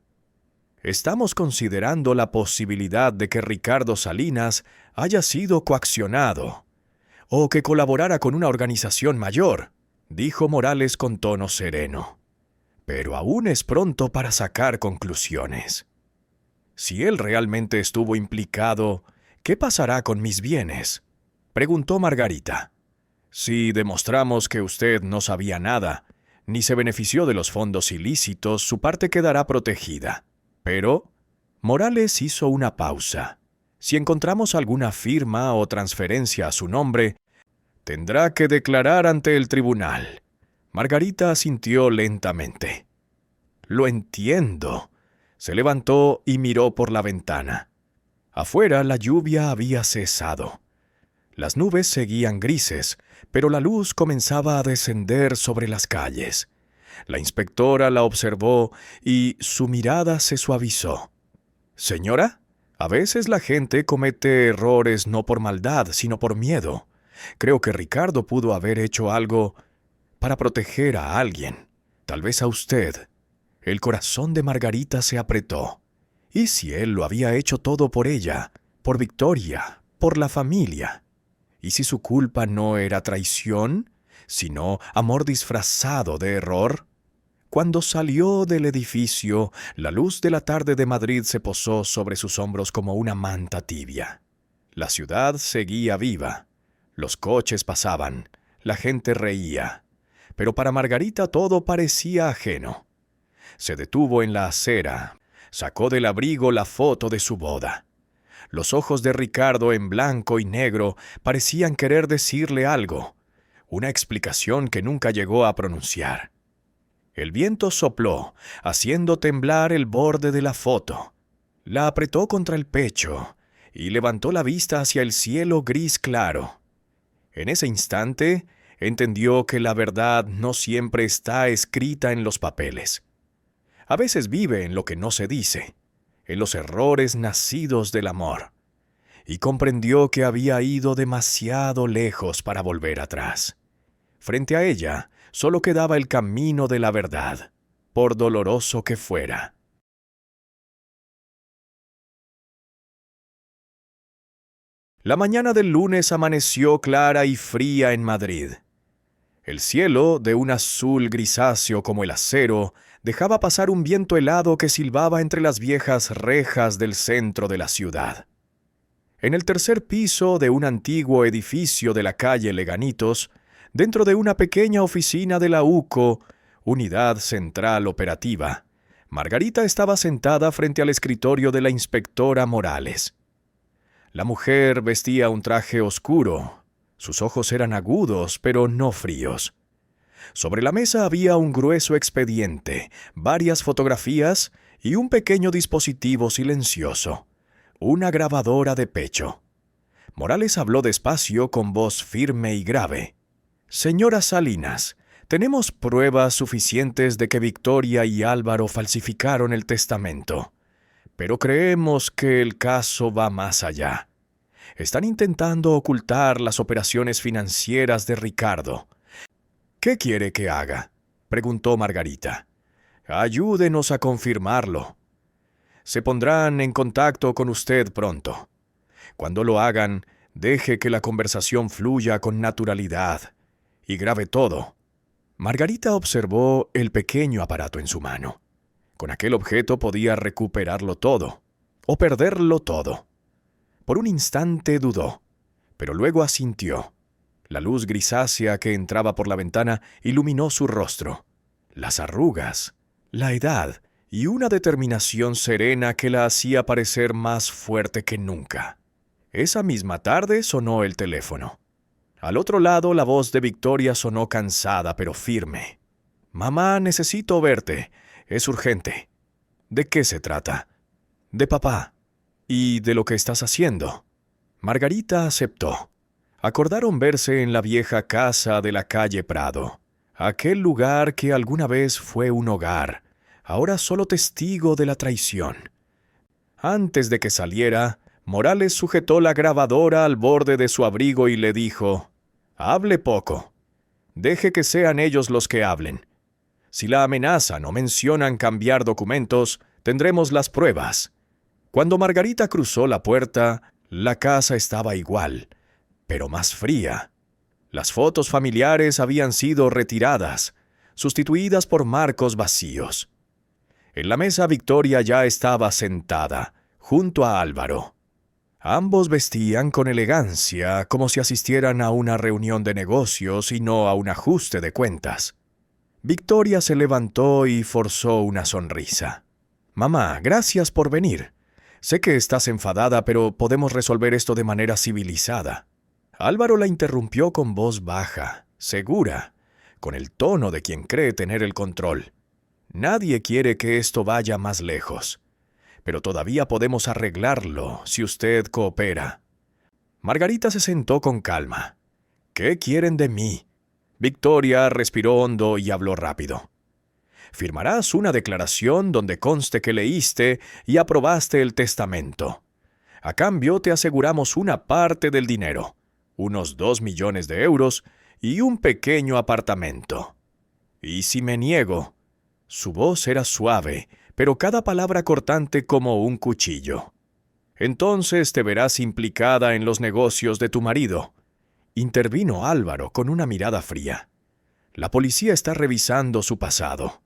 Estamos considerando la posibilidad de que Ricardo Salinas haya sido coaccionado o que colaborara con una organización mayor, dijo Morales con tono sereno. Pero aún es pronto para sacar conclusiones. Si él realmente estuvo implicado, ¿qué pasará con mis bienes?, preguntó Margarita. Si demostramos que usted no sabía nada, ni se benefició de los fondos ilícitos, su parte quedará protegida. Pero Morales hizo una pausa. Si encontramos alguna firma o transferencia a su nombre, tendrá que declarar ante el tribunal. Margarita asintió lentamente. Lo entiendo. Se levantó y miró por la ventana. Afuera la lluvia había cesado. Las nubes seguían grises, pero la luz comenzaba a descender sobre las calles. La inspectora la observó y su mirada se suavizó. «Señora, a veces la gente comete errores no por maldad, sino por miedo. Creo que Ricardo pudo haber hecho algo para proteger a alguien, tal vez a usted». El corazón de Margarita se apretó. ¿Y si él lo había hecho todo por ella, por Victoria, por la familia? ¿Y si su culpa no era traición, sino amor disfrazado de error? Cuando salió del edificio, la luz de la tarde de Madrid se posó sobre sus hombros como una manta tibia. La ciudad seguía viva. Los coches pasaban, la gente reía. Pero para Margarita todo parecía ajeno. Se detuvo en la acera, sacó del abrigo la foto de su boda. Los ojos de Ricardo en blanco y negro parecían querer decirle algo, una explicación que nunca llegó a pronunciar. El viento sopló, haciendo temblar el borde de la foto. La apretó contra el pecho y levantó la vista hacia el cielo gris claro. En ese instante, entendió que la verdad no siempre está escrita en los papeles. A veces vive en lo que no se dice, en los errores nacidos del amor, y comprendió que había ido demasiado lejos para volver atrás. Frente a ella, solo quedaba el camino de la verdad, por doloroso que fuera. La mañana del lunes amaneció clara y fría en Madrid. El cielo, de un azul grisáceo como el acero, dejaba pasar un viento helado que silbaba entre las viejas rejas del centro de la ciudad. En el tercer piso de un antiguo edificio de la calle Leganitos, dentro de una pequeña oficina de la UCO, Unidad Central Operativa, Margarita estaba sentada frente al escritorio de la inspectora Morales. La mujer vestía un traje oscuro. Sus ojos eran agudos, pero no fríos. Sobre la mesa había un grueso expediente, varias fotografías y un pequeño dispositivo silencioso, una grabadora de pecho. Morales habló despacio con voz firme y grave. «Señora Salinas, tenemos pruebas suficientes de que Victoria y Álvaro falsificaron el testamento, pero creemos que el caso va más allá. Están intentando ocultar las operaciones financieras de Ricardo». «¿Qué quiere que haga?», preguntó Margarita. «Ayúdenos a confirmarlo. Se pondrán en contacto con usted pronto. Cuando lo hagan, deje que la conversación fluya con naturalidad y grabe todo». Margarita observó el pequeño aparato en su mano. Con aquel objeto podía recuperarlo todo, o perderlo todo. Por un instante dudó, pero luego asintió. La luz grisácea que entraba por la ventana iluminó su rostro. Las arrugas, la edad y una determinación serena que la hacía parecer más fuerte que nunca. Esa misma tarde sonó el teléfono. Al otro lado, la voz de Victoria sonó cansada pero firme. «Mamá, necesito verte. Es urgente». «¿De qué se trata?» «De papá. ¿Y de lo que estás haciendo?» Margarita aceptó. Acordaron verse en la vieja casa de la calle Prado, aquel lugar que alguna vez fue un hogar, ahora solo testigo de la traición. Antes de que saliera, Morales sujetó la grabadora al borde de su abrigo y le dijo: «Hable poco. Deje que sean ellos los que hablen. Si la amenazan o mencionan cambiar documentos, tendremos las pruebas». Cuando Margarita cruzó la puerta, la casa estaba igual, pero más fría. Las fotos familiares habían sido retiradas, sustituidas por marcos vacíos. En la mesa Victoria ya estaba sentada, junto a Álvaro. Ambos vestían con elegancia, como si asistieran a una reunión de negocios y no a un ajuste de cuentas. Victoria se levantó y forzó una sonrisa. «Mamá, gracias por venir. Sé que estás enfadada, pero podemos resolver esto de manera civilizada». Álvaro la interrumpió con voz baja, segura, con el tono de quien cree tener el control. «Nadie quiere que esto vaya más lejos. Pero todavía podemos arreglarlo si usted coopera». Margarita se sentó con calma. «¿Qué quieren de mí?». Victoria respiró hondo y habló rápido. «Firmarás una declaración donde conste que leíste y aprobaste el testamento. A cambio te aseguramos una parte del dinero, unos 2 millones de euros y un pequeño apartamento. ¿Y si me niego?». Su voz era suave, pero cada palabra cortante como un cuchillo. «Entonces te verás implicada en los negocios de tu marido», intervino Álvaro con una mirada fría. «La policía está revisando su pasado.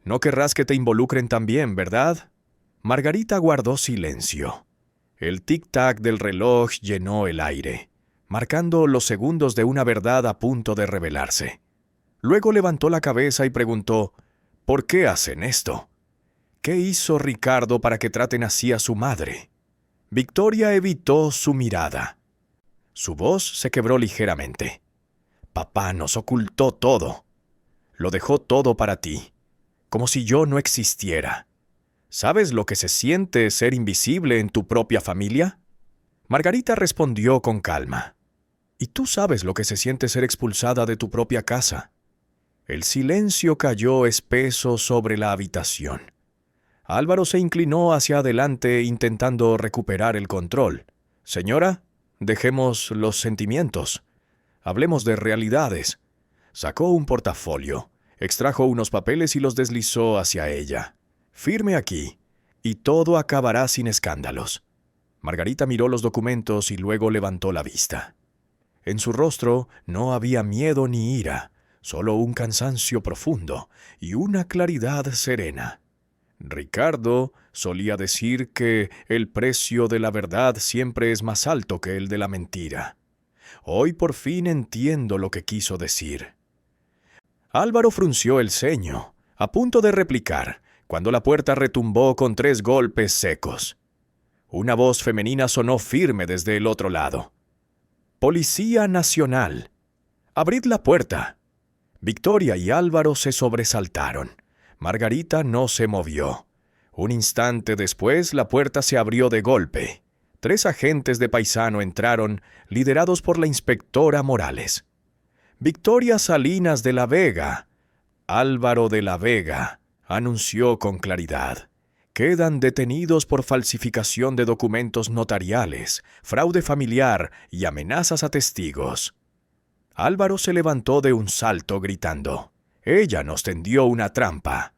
No querrás que te involucren también, ¿verdad?». Margarita guardó silencio. El tic-tac del reloj llenó el aire, marcando los segundos de una verdad a punto de revelarse. Luego levantó la cabeza y preguntó: «¿Por qué hacen esto? ¿Qué hizo Ricardo para que traten así a su madre?». Victoria evitó su mirada. Su voz se quebró ligeramente. «Papá nos ocultó todo. Lo dejó todo para ti, como si yo no existiera. ¿Sabes lo que se siente ser invisible en tu propia familia?». Margarita respondió con calma: «¿Y tú sabes lo que se siente ser expulsada de tu propia casa?». El silencio cayó espeso sobre la habitación. Álvaro se inclinó hacia adelante intentando recuperar el control. «Señora, dejemos los sentimientos. Hablemos de realidades». Sacó un portafolio, extrajo unos papeles y los deslizó hacia ella. «Firme aquí, y todo acabará sin escándalos». Margarita miró los documentos y luego levantó la vista. En su rostro no había miedo ni ira, solo un cansancio profundo y una claridad serena. Ricardo solía decir que el precio de la verdad siempre es más alto que el de la mentira. Hoy por fin entiendo lo que quiso decir. Álvaro frunció el ceño, a punto de replicar, cuando la puerta retumbó con 3 golpes secos. Una voz femenina sonó firme desde el otro lado: «Policía Nacional. Abrid la puerta». Victoria y Álvaro se sobresaltaron. Margarita no se movió. Un instante después la puerta se abrió de golpe. 3 agentes de paisano entraron, liderados por la inspectora Morales. «Victoria Salinas de la Vega, Álvaro de la Vega», anunció con claridad. «Quedan detenidos por falsificación de documentos notariales, fraude familiar y amenazas a testigos». Álvaro se levantó de un salto gritando: «Ella nos tendió una trampa».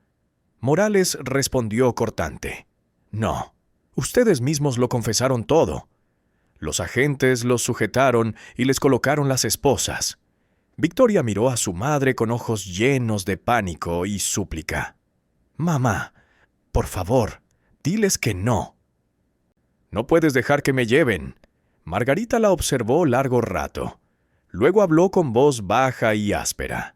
Morales respondió cortante: «No, ustedes mismos lo confesaron todo». Los agentes los sujetaron y les colocaron las esposas. Victoria miró a su madre con ojos llenos de pánico y súplica: «Mamá, por favor, diles que no». «No puedes dejar que me lleven». Margarita la observó largo rato. Luego habló con voz baja y áspera: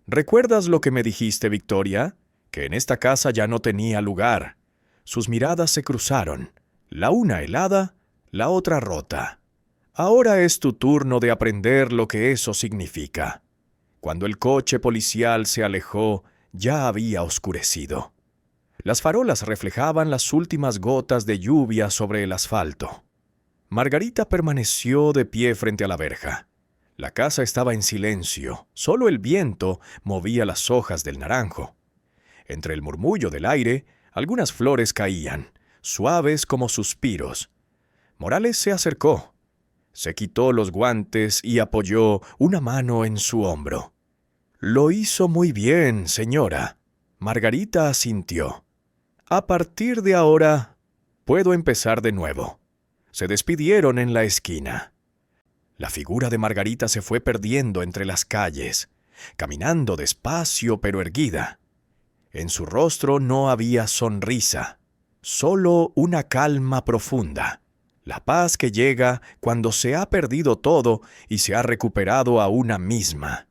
«¿Recuerdas lo que me dijiste, Victoria? Que en esta casa ya no tenía lugar». Sus miradas se cruzaron, la una helada, la otra rota. «Ahora es tu turno de aprender lo que eso significa». Cuando el coche policial se alejó, ya había oscurecido. Las farolas reflejaban las últimas gotas de lluvia sobre el asfalto. Margarita permaneció de pie frente a la verja. La casa estaba en silencio, solo el viento movía las hojas del naranjo. Entre el murmullo del aire, algunas flores caían, suaves como suspiros. Morales se acercó. Se quitó los guantes y apoyó una mano en su hombro. «Lo hizo muy bien, señora». Margarita asintió. «A partir de ahora, puedo empezar de nuevo». Se despidieron en la esquina. La figura de Margarita se fue perdiendo entre las calles, caminando despacio pero erguida. En su rostro no había sonrisa, solo una calma profunda, la paz que llega cuando se ha perdido todo y se ha recuperado a una misma.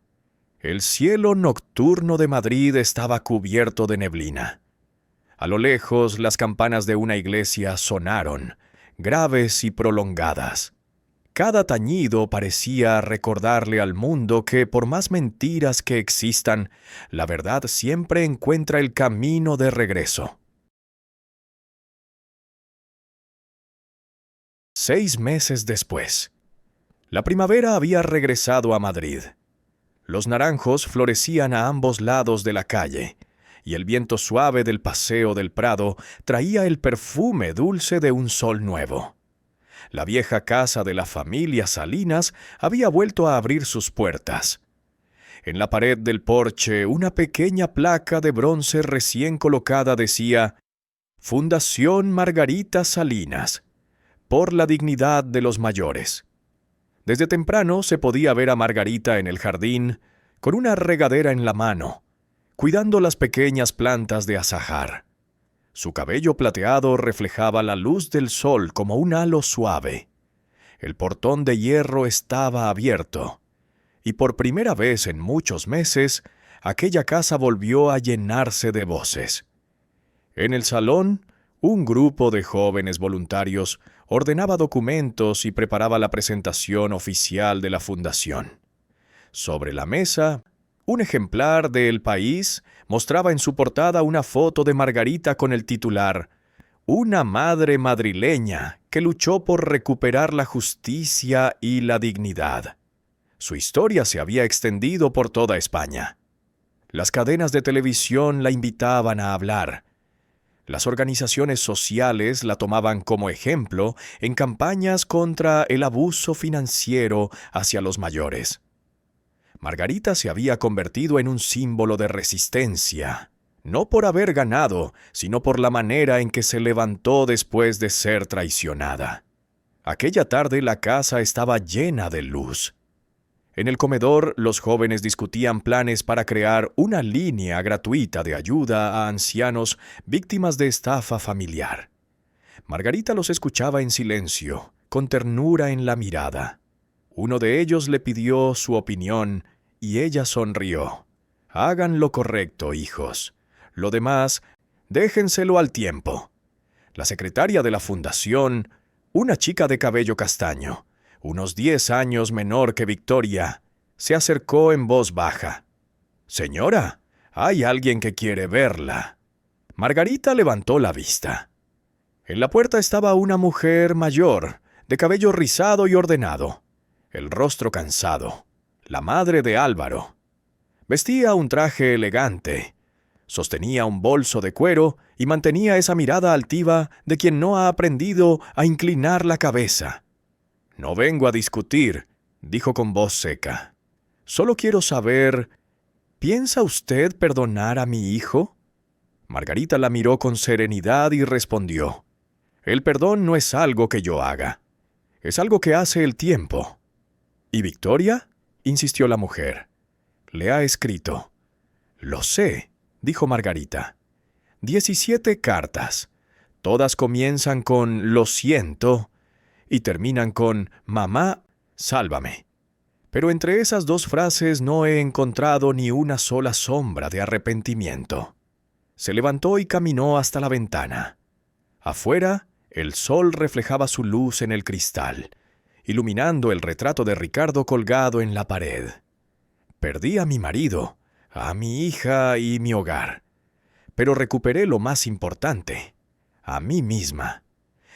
El cielo nocturno de Madrid estaba cubierto de neblina. A lo lejos, las campanas de una iglesia sonaron, graves y prolongadas. Cada tañido parecía recordarle al mundo que, por más mentiras que existan, la verdad siempre encuentra el camino de regreso. 6 meses después. La primavera había regresado a Madrid. Los naranjos florecían a ambos lados de la calle, y el viento suave del paseo del Prado traía el perfume dulce de un sol nuevo. La vieja casa de la familia Salinas había vuelto a abrir sus puertas. En la pared del porche, una pequeña placa de bronce recién colocada decía: «Fundación Margarita Salinas, por la dignidad de los mayores». Desde temprano se podía ver a Margarita en el jardín, con una regadera en la mano, cuidando las pequeñas plantas de azahar. Su cabello plateado reflejaba la luz del sol como un halo suave. El portón de hierro estaba abierto, y por primera vez en muchos meses, aquella casa volvió a llenarse de voces. En el salón, un grupo de jóvenes voluntarios ordenaba documentos y preparaba la presentación oficial de la fundación. Sobre la mesa, un ejemplar de El País mostraba en su portada una foto de Margarita con el titular: «Una madre madrileña que luchó por recuperar la justicia y la dignidad». Su historia se había extendido por toda España. Las cadenas de televisión la invitaban a hablar. Las organizaciones sociales la tomaban como ejemplo en campañas contra el abuso financiero hacia los mayores. Margarita se había convertido en un símbolo de resistencia, no por haber ganado, sino por la manera en que se levantó después de ser traicionada. Aquella tarde la casa estaba llena de luz. En el comedor, los jóvenes discutían planes para crear una línea gratuita de ayuda a ancianos víctimas de estafa familiar. Margarita los escuchaba en silencio, con ternura en la mirada. Uno de ellos le pidió su opinión y ella sonrió. «Hagan lo correcto, hijos. Lo demás, déjenselo al tiempo». La secretaria de la fundación, una chica de cabello castaño, unos 10 años menor que Victoria, se acercó en voz baja. «Señora, hay alguien que quiere verla». Margarita levantó la vista. En la puerta estaba una mujer mayor, de cabello rizado y ordenado, el rostro cansado, la madre de Álvaro. Vestía un traje elegante, sostenía un bolso de cuero y mantenía esa mirada altiva de quien no ha aprendido a inclinar la cabeza. «No vengo a discutir», dijo con voz seca. «Solo quiero saber, ¿piensa usted perdonar a mi hijo?» Margarita la miró con serenidad y respondió: «El perdón no es algo que yo haga. Es algo que hace el tiempo». «¿Y Victoria?», insistió la mujer. «Le ha escrito». «Lo sé», dijo Margarita. 17 cartas. Todas comienzan con «lo siento» y terminan con «mamá, sálvame». Pero entre esas 2 frases no he encontrado ni una sola sombra de arrepentimiento. Se levantó y caminó hasta la ventana. Afuera, el sol reflejaba su luz en el cristal, iluminando el retrato de Ricardo colgado en la pared. Perdí a mi marido, a mi hija y mi hogar, pero recuperé lo más importante, a mí misma.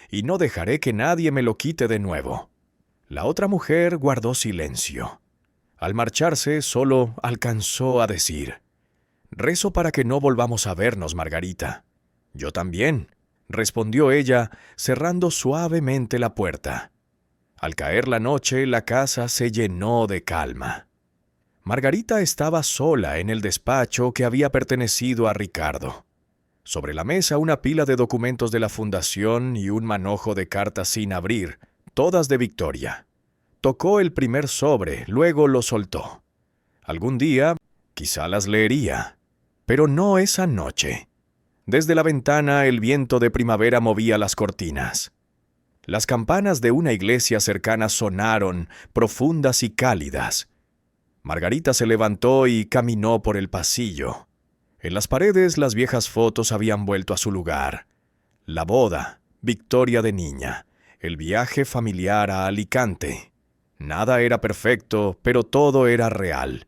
Y no dejaré que nadie me lo quite de nuevo. La otra mujer guardó silencio. Al marcharse, solo alcanzó a decir: «Rezo para que no volvamos a vernos, Margarita». «Yo también», respondió ella, cerrando suavemente la puerta. Al caer la noche, la casa se llenó de calma. Margarita estaba sola en el despacho que había pertenecido a Ricardo. Sobre la mesa una pila de documentos de la fundación y un manojo de cartas sin abrir, todas de Victoria. Tocó el primer sobre, luego lo soltó. Algún día, quizá las leería, pero no esa noche. Desde la ventana el viento de primavera movía las cortinas. Las campanas de una iglesia cercana sonaron, profundas y cálidas. Margarita se levantó y caminó por el pasillo. En las paredes las viejas fotos habían vuelto a su lugar. La boda, Victoria de niña, el viaje familiar a Alicante. Nada era perfecto, pero todo era real.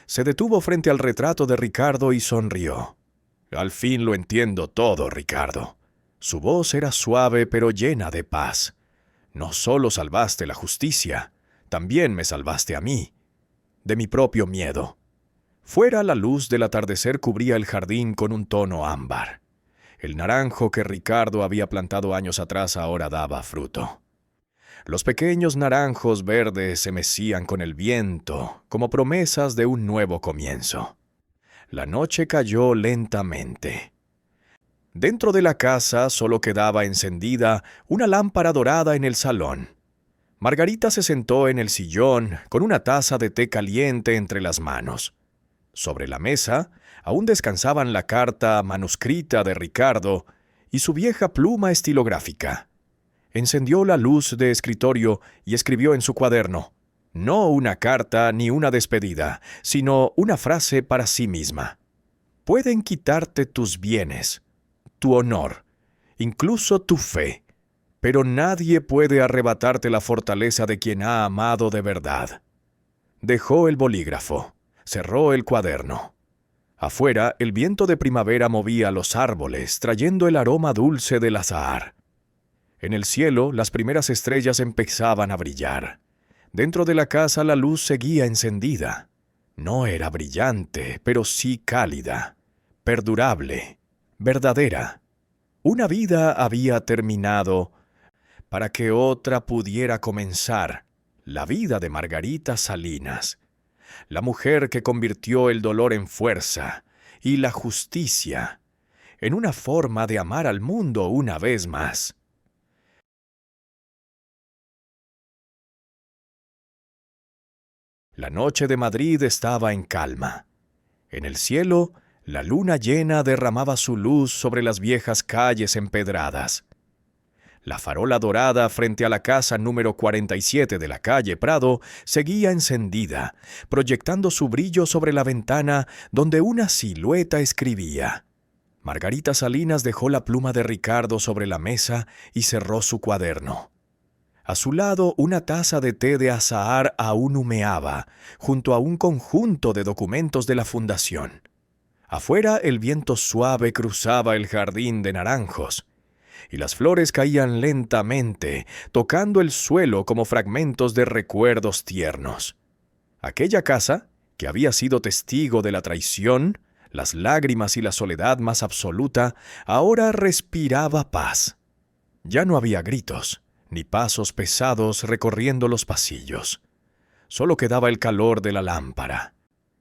Se detuvo frente al retrato de Ricardo y sonrió. «Al fin lo entiendo todo, Ricardo». Su voz era suave pero llena de paz. «No solo salvaste la justicia, también me salvaste a mí, de mi propio miedo». Fuera la luz del atardecer cubría el jardín con un tono ámbar. El naranjo que Ricardo había plantado años atrás ahora daba fruto. Los pequeños naranjos verdes se mecían con el viento, como promesas de un nuevo comienzo. La noche cayó lentamente. Dentro de la casa solo quedaba encendida una lámpara dorada en el salón. Margarita se sentó en el sillón con una taza de té caliente entre las manos. Sobre la mesa aún descansaban la carta manuscrita de Ricardo y su vieja pluma estilográfica. Encendió la luz de escritorio y escribió en su cuaderno, no una carta ni una despedida, sino una frase para sí misma. «Pueden quitarte tus bienes, tu honor, incluso tu fe, pero nadie puede arrebatarte la fortaleza de quien ha amado de verdad». Dejó el bolígrafo, cerró el cuaderno. Afuera, el viento de primavera movía los árboles, trayendo el aroma dulce del azahar. En el cielo, las primeras estrellas empezaban a brillar. Dentro de la casa la luz seguía encendida. No era brillante, pero sí cálida, perdurable, verdadera. Una vida había terminado para que otra pudiera comenzar, la vida de Margarita Salinas, la mujer que convirtió el dolor en fuerza y la justicia en una forma de amar al mundo una vez más. La noche de Madrid estaba en calma. En el cielo, la luna llena derramaba su luz sobre las viejas calles empedradas. La farola dorada frente a la casa número 47 de la calle Prado seguía encendida, proyectando su brillo sobre la ventana donde una silueta escribía. Margarita Salinas dejó la pluma de Ricardo sobre la mesa y cerró su cuaderno. A su lado, una taza de té de azahar aún humeaba, junto a un conjunto de documentos de la fundación. Afuera, el viento suave cruzaba el jardín de naranjos, y las flores caían lentamente, tocando el suelo como fragmentos de recuerdos tiernos. Aquella casa, que había sido testigo de la traición, las lágrimas y la soledad más absoluta, ahora respiraba paz. Ya no había gritos, ni pasos pesados recorriendo los pasillos. Solo quedaba el calor de la lámpara,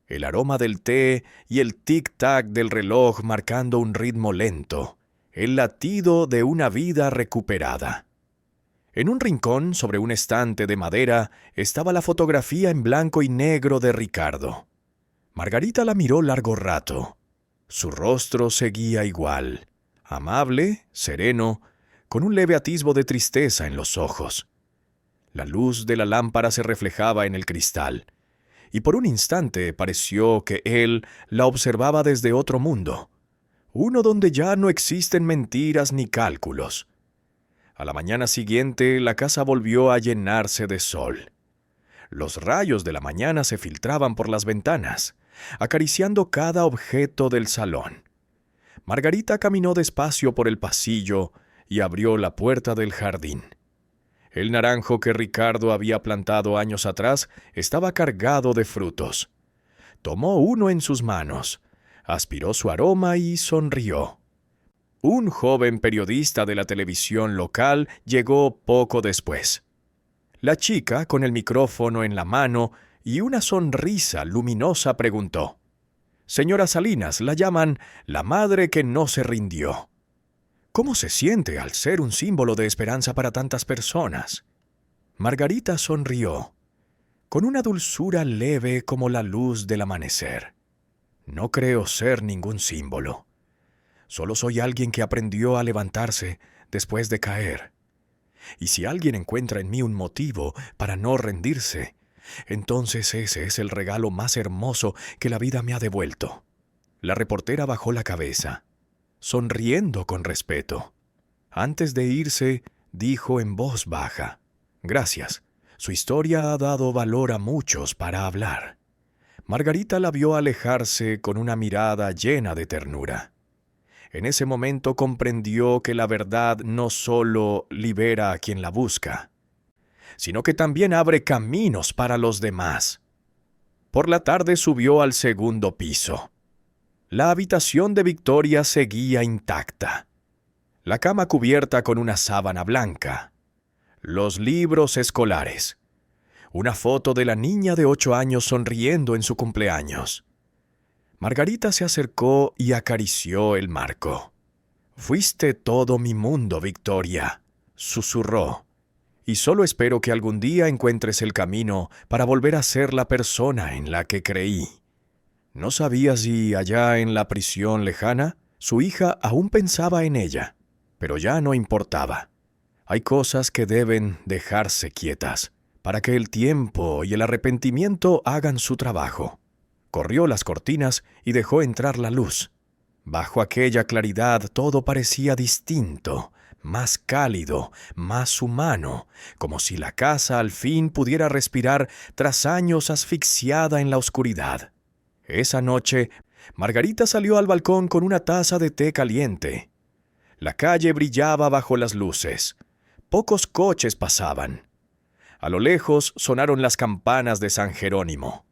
el aroma del té y el tic-tac del reloj marcando un ritmo lento, el latido de una vida recuperada. En un rincón, sobre un estante de madera, estaba la fotografía en blanco y negro de Ricardo. Margarita la miró largo rato. Su rostro seguía igual, amable, sereno, con un leve atisbo de tristeza en los ojos. La luz de la lámpara se reflejaba en el cristal, y por un instante pareció que él la observaba desde otro mundo, uno donde ya no existen mentiras ni cálculos. A la mañana siguiente la casa volvió a llenarse de sol. Los rayos de la mañana se filtraban por las ventanas, acariciando cada objeto del salón. Margarita caminó despacio por el pasillo y abrió la puerta del jardín. El naranjo que Ricardo había plantado años atrás estaba cargado de frutos. Tomó uno en sus manos, aspiró su aroma y sonrió. Un joven periodista de la televisión local llegó poco después. La chica, con el micrófono en la mano y una sonrisa luminosa, preguntó: «Señora Salinas, la llaman la madre que no se rindió. ¿Cómo se siente al ser un símbolo de esperanza para tantas personas?». Margarita sonrió, con una dulzura leve como la luz del amanecer. «No creo ser ningún símbolo. Solo soy alguien que aprendió a levantarse después de caer. Y si alguien encuentra en mí un motivo para no rendirse, entonces ese es el regalo más hermoso que la vida me ha devuelto». La reportera bajó la cabeza, sonriendo con respeto. Antes de irse, dijo en voz baja: «Gracias. Su historia ha dado valor a muchos para hablar». Margarita la vio alejarse con una mirada llena de ternura. En ese momento comprendió que la verdad no solo libera a quien la busca, sino que también abre caminos para los demás. Por la tarde subió al segundo piso. La habitación de Victoria seguía intacta. La cama cubierta con una sábana blanca. Los libros escolares. Una foto de la niña de 8 años sonriendo en su cumpleaños. Margarita se acercó y acarició el marco. «Fuiste todo mi mundo, Victoria», susurró. «Y solo espero que algún día encuentres el camino para volver a ser la persona en la que creí». No sabía si allá en la prisión lejana su hija aún pensaba en ella, pero ya no importaba. Hay cosas que deben dejarse quietas para que el tiempo y el arrepentimiento hagan su trabajo. Corrió las cortinas y dejó entrar la luz. Bajo aquella claridad todo parecía distinto, más cálido, más humano, como si la casa al fin pudiera respirar tras años asfixiada en la oscuridad. Esa noche, Margarita salió al balcón con una taza de té caliente. La calle brillaba bajo las luces. Pocos coches pasaban. A lo lejos sonaron las campanas de San Jerónimo.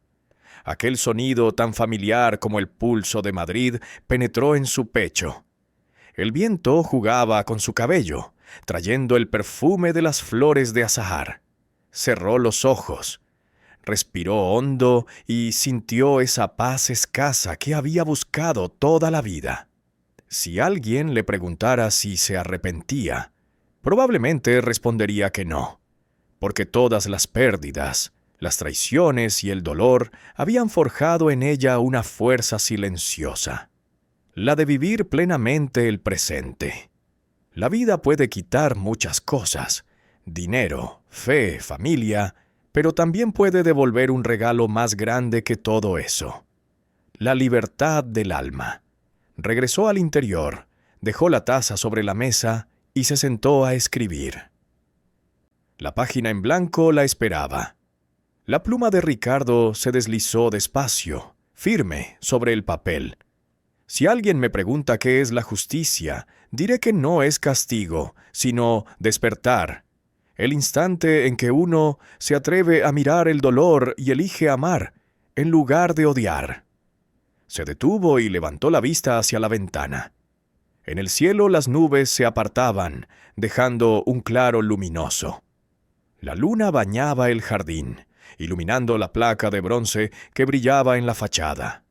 Aquel sonido tan familiar como el pulso de Madrid penetró en su pecho. El viento jugaba con su cabello, trayendo el perfume de las flores de azahar. Cerró los ojos, respiró hondo y sintió esa paz escasa que había buscado toda la vida. Si alguien le preguntara si se arrepentía, probablemente respondería que no, porque todas las pérdidas, las traiciones y el dolor habían forjado en ella una fuerza silenciosa, la de vivir plenamente el presente. La vida puede quitar muchas cosas: dinero, fe, familia, pero también puede devolver un regalo más grande que todo eso: la libertad del alma. Regresó al interior, dejó la taza sobre la mesa y se sentó a escribir. La página en blanco la esperaba. La pluma de Ricardo se deslizó despacio, firme, sobre el papel. Si alguien me pregunta qué es la justicia, diré que no es castigo, sino despertar. El instante en que uno se atreve a mirar el dolor y elige amar, en lugar de odiar. Se detuvo y levantó la vista hacia la ventana. En el cielo las nubes se apartaban, dejando un claro luminoso. La luna bañaba el jardín, iluminando la placa de bronce que brillaba en la fachada.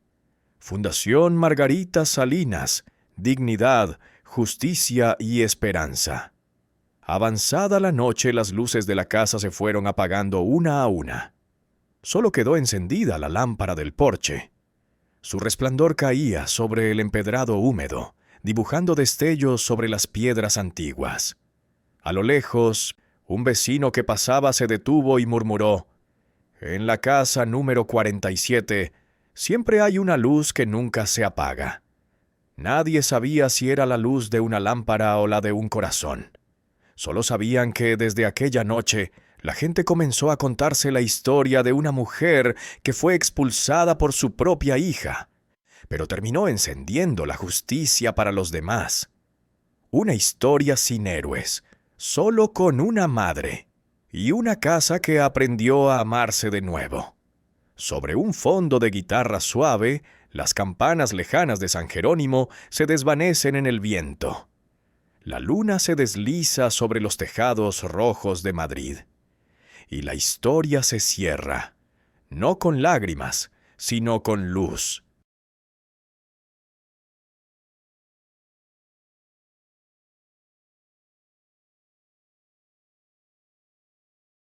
Fundación Margarita Salinas, Dignidad, Justicia y Esperanza. Avanzada la noche, las luces de la casa se fueron apagando una a una. Solo quedó encendida la lámpara del porche. Su resplandor caía sobre el empedrado húmedo, dibujando destellos sobre las piedras antiguas. A lo lejos, un vecino que pasaba se detuvo y murmuró: «En la casa número 47 siempre hay una luz que nunca se apaga». Nadie sabía si era la luz de una lámpara o la de un corazón. Solo sabían que desde aquella noche la gente comenzó a contarse la historia de una mujer que fue expulsada por su propia hija, pero terminó encendiendo la justicia para los demás. Una historia sin héroes, solo con una madre y una casa que aprendió a amarse de nuevo. Sobre un fondo de guitarra suave, Las campanas lejanas de San Jerónimo se desvanecen en el viento. La luna se desliza sobre los tejados rojos de Madrid. Y la historia se cierra, no con lágrimas, sino con luz,